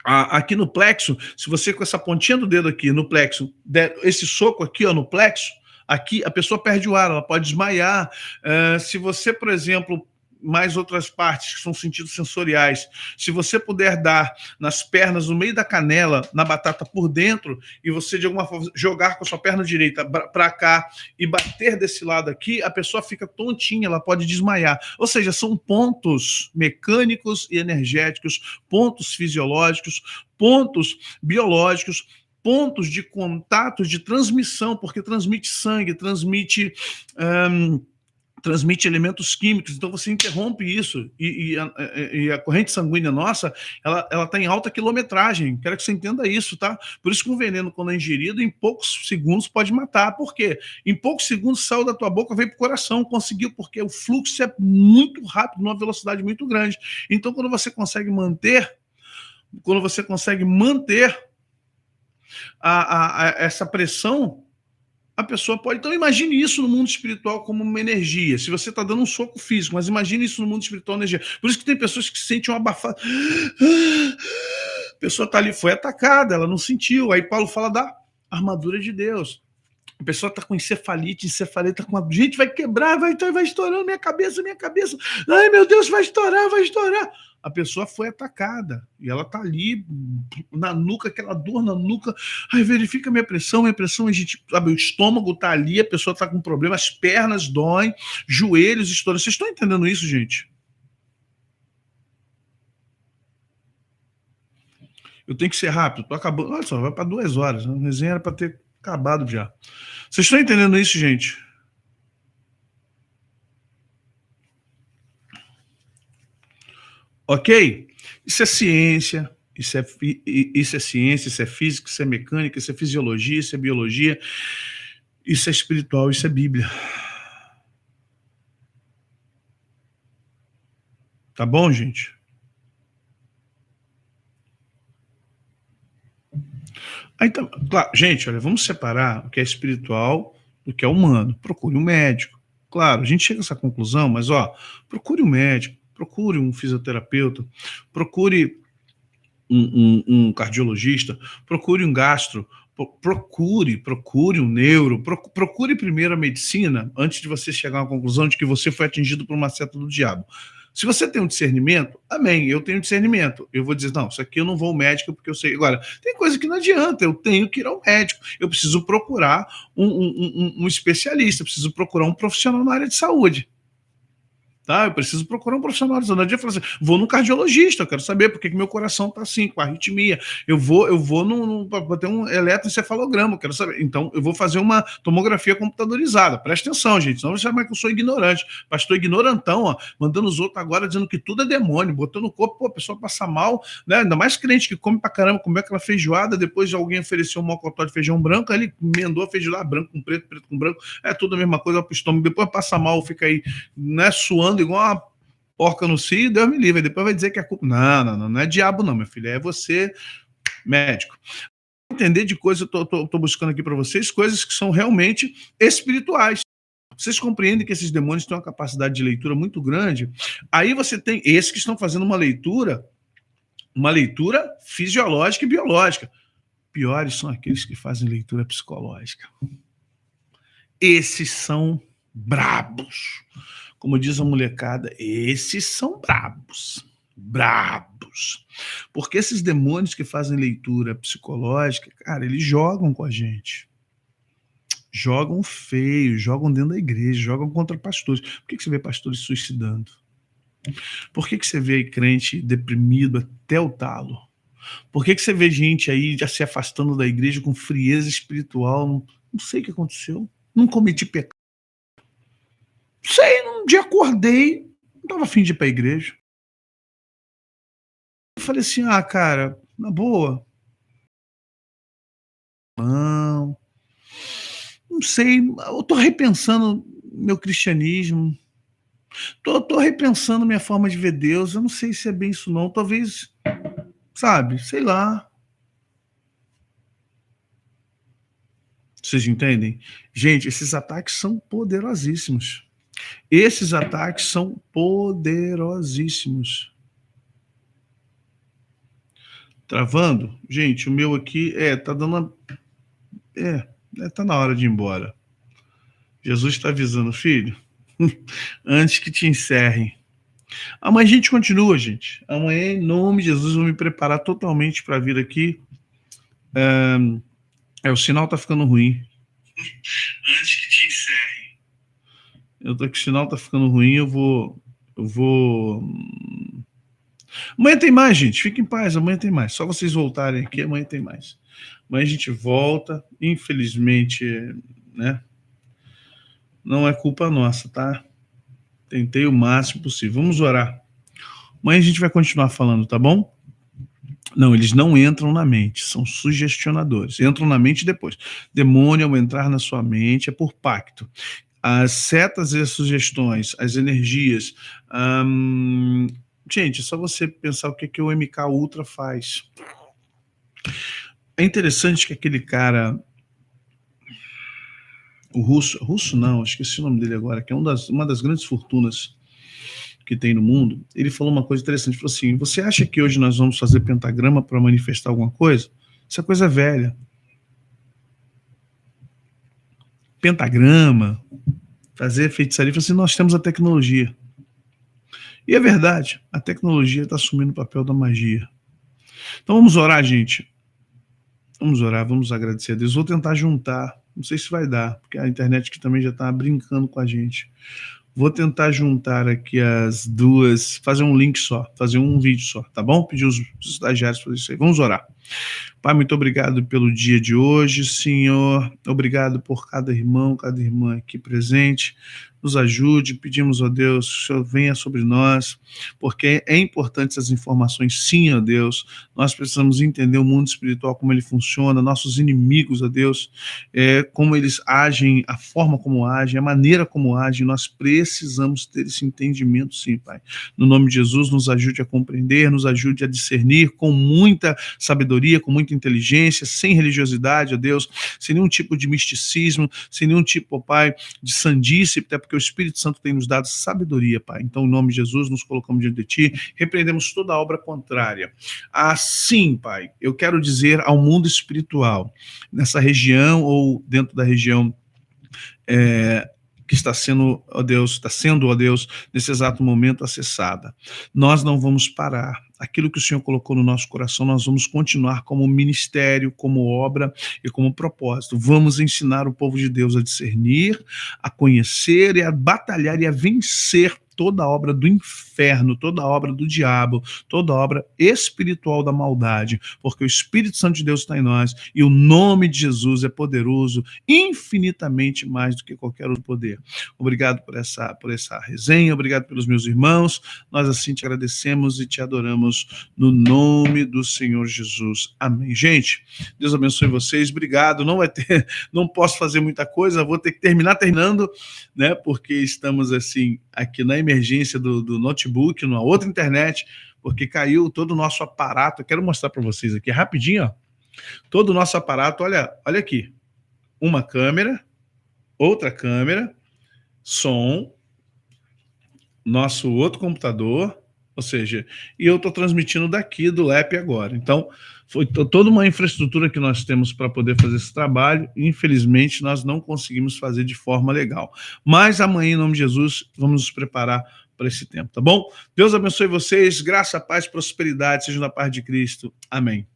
Aqui no plexo, se você com essa pontinha do dedo aqui no plexo, der esse soco aqui no plexo, aqui a pessoa perde o ar, ela pode desmaiar. Se você, por exemplo, mais outras partes que são sentidos sensoriais, se você puder dar nas pernas, no meio da canela, na batata por dentro, e você de alguma forma jogar com a sua perna direita para cá e bater desse lado aqui, a pessoa fica tontinha, ela pode desmaiar. Ou seja, são pontos mecânicos e energéticos, pontos fisiológicos, pontos biológicos, pontos de contato, de transmissão, porque transmite sangue, transmite elementos químicos, então você interrompe isso, e a corrente sanguínea nossa, ela está em alta quilometragem, quero que você entenda isso, tá? Por isso que o veneno, quando é ingerido, em poucos segundos pode matar. Por quê? Em poucos segundos saiu da tua boca, veio para o coração, conseguiu, porque o fluxo é muito rápido, numa velocidade muito grande. Então, quando você consegue manter essa pressão, a pessoa pode... Então imagine isso no mundo espiritual como uma energia. Se você está dando um soco físico, mas imagine isso no mundo espiritual, energia. Por isso que tem pessoas que sentem um abafado. A pessoa está ali, foi atacada, ela não sentiu. Aí Paulo fala da armadura de Deus. A pessoa está com encefalite está com... Gente, vai quebrar, vai estourando minha cabeça. Ai, meu Deus, vai estourar. A pessoa foi atacada e ela tá ali na nuca, aquela dor na nuca. Ai, verifica minha pressão, a gente, sabe, o estômago tá ali, a pessoa tá com problema, as pernas doem, joelhos estouram. Vocês estão entendendo isso, gente? Eu tenho que ser rápido, tô acabando. Olha só, vai para 2 horas. A resenha era para ter acabado já. Vocês estão entendendo isso, gente? Ok? Isso é ciência, isso é ciência, isso é física, isso é mecânica, isso é fisiologia, isso é biologia, isso é espiritual, isso é Bíblia. Tá bom, gente? Aí, então, claro, gente, olha, vamos separar o que é espiritual do que é humano. Procure um médico. Claro, a gente chega a essa conclusão, mas procure um médico, procure um fisioterapeuta, procure um cardiologista, procure um gastro, procure um neuro, procure primeiro a medicina antes de você chegar à conclusão de que você foi atingido por uma seta do diabo. Se você tem um discernimento, amém, eu tenho discernimento. Eu vou dizer, não, isso aqui eu não vou ao médico porque eu sei. Agora, tem coisa que não adianta, eu tenho que ir ao médico. Eu preciso procurar um especialista, preciso procurar um profissional na área de saúde. Tá? Eu preciso procurar um profissional de saúde. Eu falo assim, vou no cardiologista, eu quero saber por que meu coração está assim, com arritmia. Eu vou para ter um eletroencefalograma, eu quero saber. Então, eu vou fazer uma tomografia computadorizada. Presta atenção, gente, senão você vai que eu sou ignorante. Pastor ignorantão, mandando os outros agora dizendo que tudo é demônio, botando o corpo, pô, a pessoa passa mal, né? Ainda mais crente que come pra caramba, comeu aquela feijoada, depois de alguém ofereceu um mocotó de feijão branco, aí ele emendou a feijoada branco com preto, preto com branco, é tudo a mesma coisa pro estômago, depois passa mal, fica aí, né, suando igual uma porca no cio, Deus me livre. Depois vai dizer que a culpa. Não é diabo, não, meu filho. É você, médico. Entender de coisas, eu tô buscando aqui para vocês, coisas que são realmente espirituais. Vocês compreendem que esses demônios têm uma capacidade de leitura muito grande. Aí você tem esses que estão fazendo uma leitura fisiológica e biológica. Piores são aqueles que fazem leitura psicológica. Esses são brabos. Como diz a molecada, esses são brabos. Brabos. Porque esses demônios que fazem leitura psicológica, cara, eles jogam com a gente. Jogam feio, jogam dentro da igreja, jogam contra pastores. Por que você vê pastores suicidando? Por que você vê aí crente deprimido até o talo? Por que você vê gente aí já se afastando da igreja com frieza espiritual? Não sei o que aconteceu. Não cometi pecado. Sei, um dia acordei, não estava afim de ir para a igreja. Eu falei assim, cara, na boa. Não sei, eu tô repensando meu cristianismo. Tô repensando minha forma de ver Deus. Eu não sei se é bem isso não. Talvez, sabe, sei lá. Vocês entendem? Gente, esses ataques são poderosíssimos. Esses ataques são poderosíssimos. Travando? Gente, o meu aqui, tá dando uma... tá na hora de ir embora. Jesus está avisando, filho, antes que te encerrem. Amanhã a gente continua, gente. Amanhã, em nome de Jesus, eu vou me preparar totalmente para vir aqui. O sinal tá ficando ruim. Antes que te encerrem. O sinal tá ficando ruim, eu vou... Amanhã tem mais, gente. Fiquem em paz, amanhã tem mais. Só vocês voltarem aqui, amanhã tem mais. Amanhã a gente volta. Infelizmente, né? Não é culpa nossa, tá? Tentei o máximo possível. Vamos orar. Amanhã a gente vai continuar falando, tá bom? Não, eles não entram na mente, são sugestionadores. Entram na mente depois. Demônio, ao entrar na sua mente, é por pacto. As setas e as sugestões, as energias... Gente, é só você pensar o que o MK Ultra faz. É interessante que aquele cara... O russo não, esqueci o nome dele agora, que é uma das grandes fortunas que tem no mundo. Ele falou uma coisa interessante, falou assim, você acha que hoje nós vamos fazer pentagrama para manifestar alguma coisa? Isso é coisa velha. Pentagrama, fazer feitiçaria, falou assim, nós temos a tecnologia. E é verdade, a tecnologia está assumindo o papel da magia. Então vamos orar, gente. Vamos orar, vamos agradecer a Deus. Vou tentar juntar, não sei se vai dar, porque a internet aqui também já está brincando com a gente. Vou tentar juntar aqui as duas, fazer um link só, fazer um vídeo só, tá bom? Pedir os estagiários para isso aí. Vamos orar. Pai, muito obrigado pelo dia de hoje, Senhor. Obrigado por cada irmão, cada irmã aqui presente. Nos ajude, pedimos, ó Deus, que o Senhor venha sobre nós, porque é importante essas informações, sim, ó Deus. Nós precisamos entender o mundo espiritual, como ele funciona, nossos inimigos, ó Deus, como eles agem, a forma como agem, a maneira como agem. Nós precisamos ter esse entendimento, sim, Pai. No nome de Jesus, nos ajude a compreender, nos ajude a discernir com muita sabedoria, com muita inteligência, sem religiosidade, ó Deus, sem nenhum tipo de misticismo, sem nenhum tipo, ó Pai, de sandice, até porque o Espírito Santo tem nos dado sabedoria, Pai. Então, em nome de Jesus, nos colocamos diante de Ti, repreendemos toda obra contrária. Assim, Pai, eu quero dizer ao mundo espiritual, nessa região ou dentro da região que está sendo, ó Deus, nesse exato momento acessada. Nós não vamos parar. Aquilo que o Senhor colocou no nosso coração, nós vamos continuar como ministério, como obra e como propósito. Vamos ensinar o povo de Deus a discernir, a conhecer e a batalhar e a vencer toda a obra do inferno, toda a obra do diabo, toda a obra espiritual da maldade, porque o Espírito Santo de Deus está em nós e o nome de Jesus é poderoso, infinitamente mais do que qualquer outro poder. Obrigado por essa resenha, obrigado pelos meus irmãos, nós assim te agradecemos e te adoramos no nome do Senhor Jesus. Amém. Gente, Deus abençoe vocês, obrigado, não posso fazer muita coisa, vou ter que terminando, né, porque estamos assim, aqui na emergência do notebook, numa outra internet, porque caiu todo o nosso aparato. Eu quero mostrar para vocês aqui rapidinho, ó. Todo o nosso aparato, olha aqui. Uma câmera, outra câmera, som, nosso outro computador, ou seja, e eu estou transmitindo daqui do LEP agora. Então, foi toda uma infraestrutura que nós temos para poder fazer esse trabalho. Infelizmente, nós não conseguimos fazer de forma legal. Mas amanhã, em nome de Jesus, vamos nos preparar para esse tempo, tá bom? Deus abençoe vocês, graça, paz, prosperidade, sejam na paz de Cristo. Amém.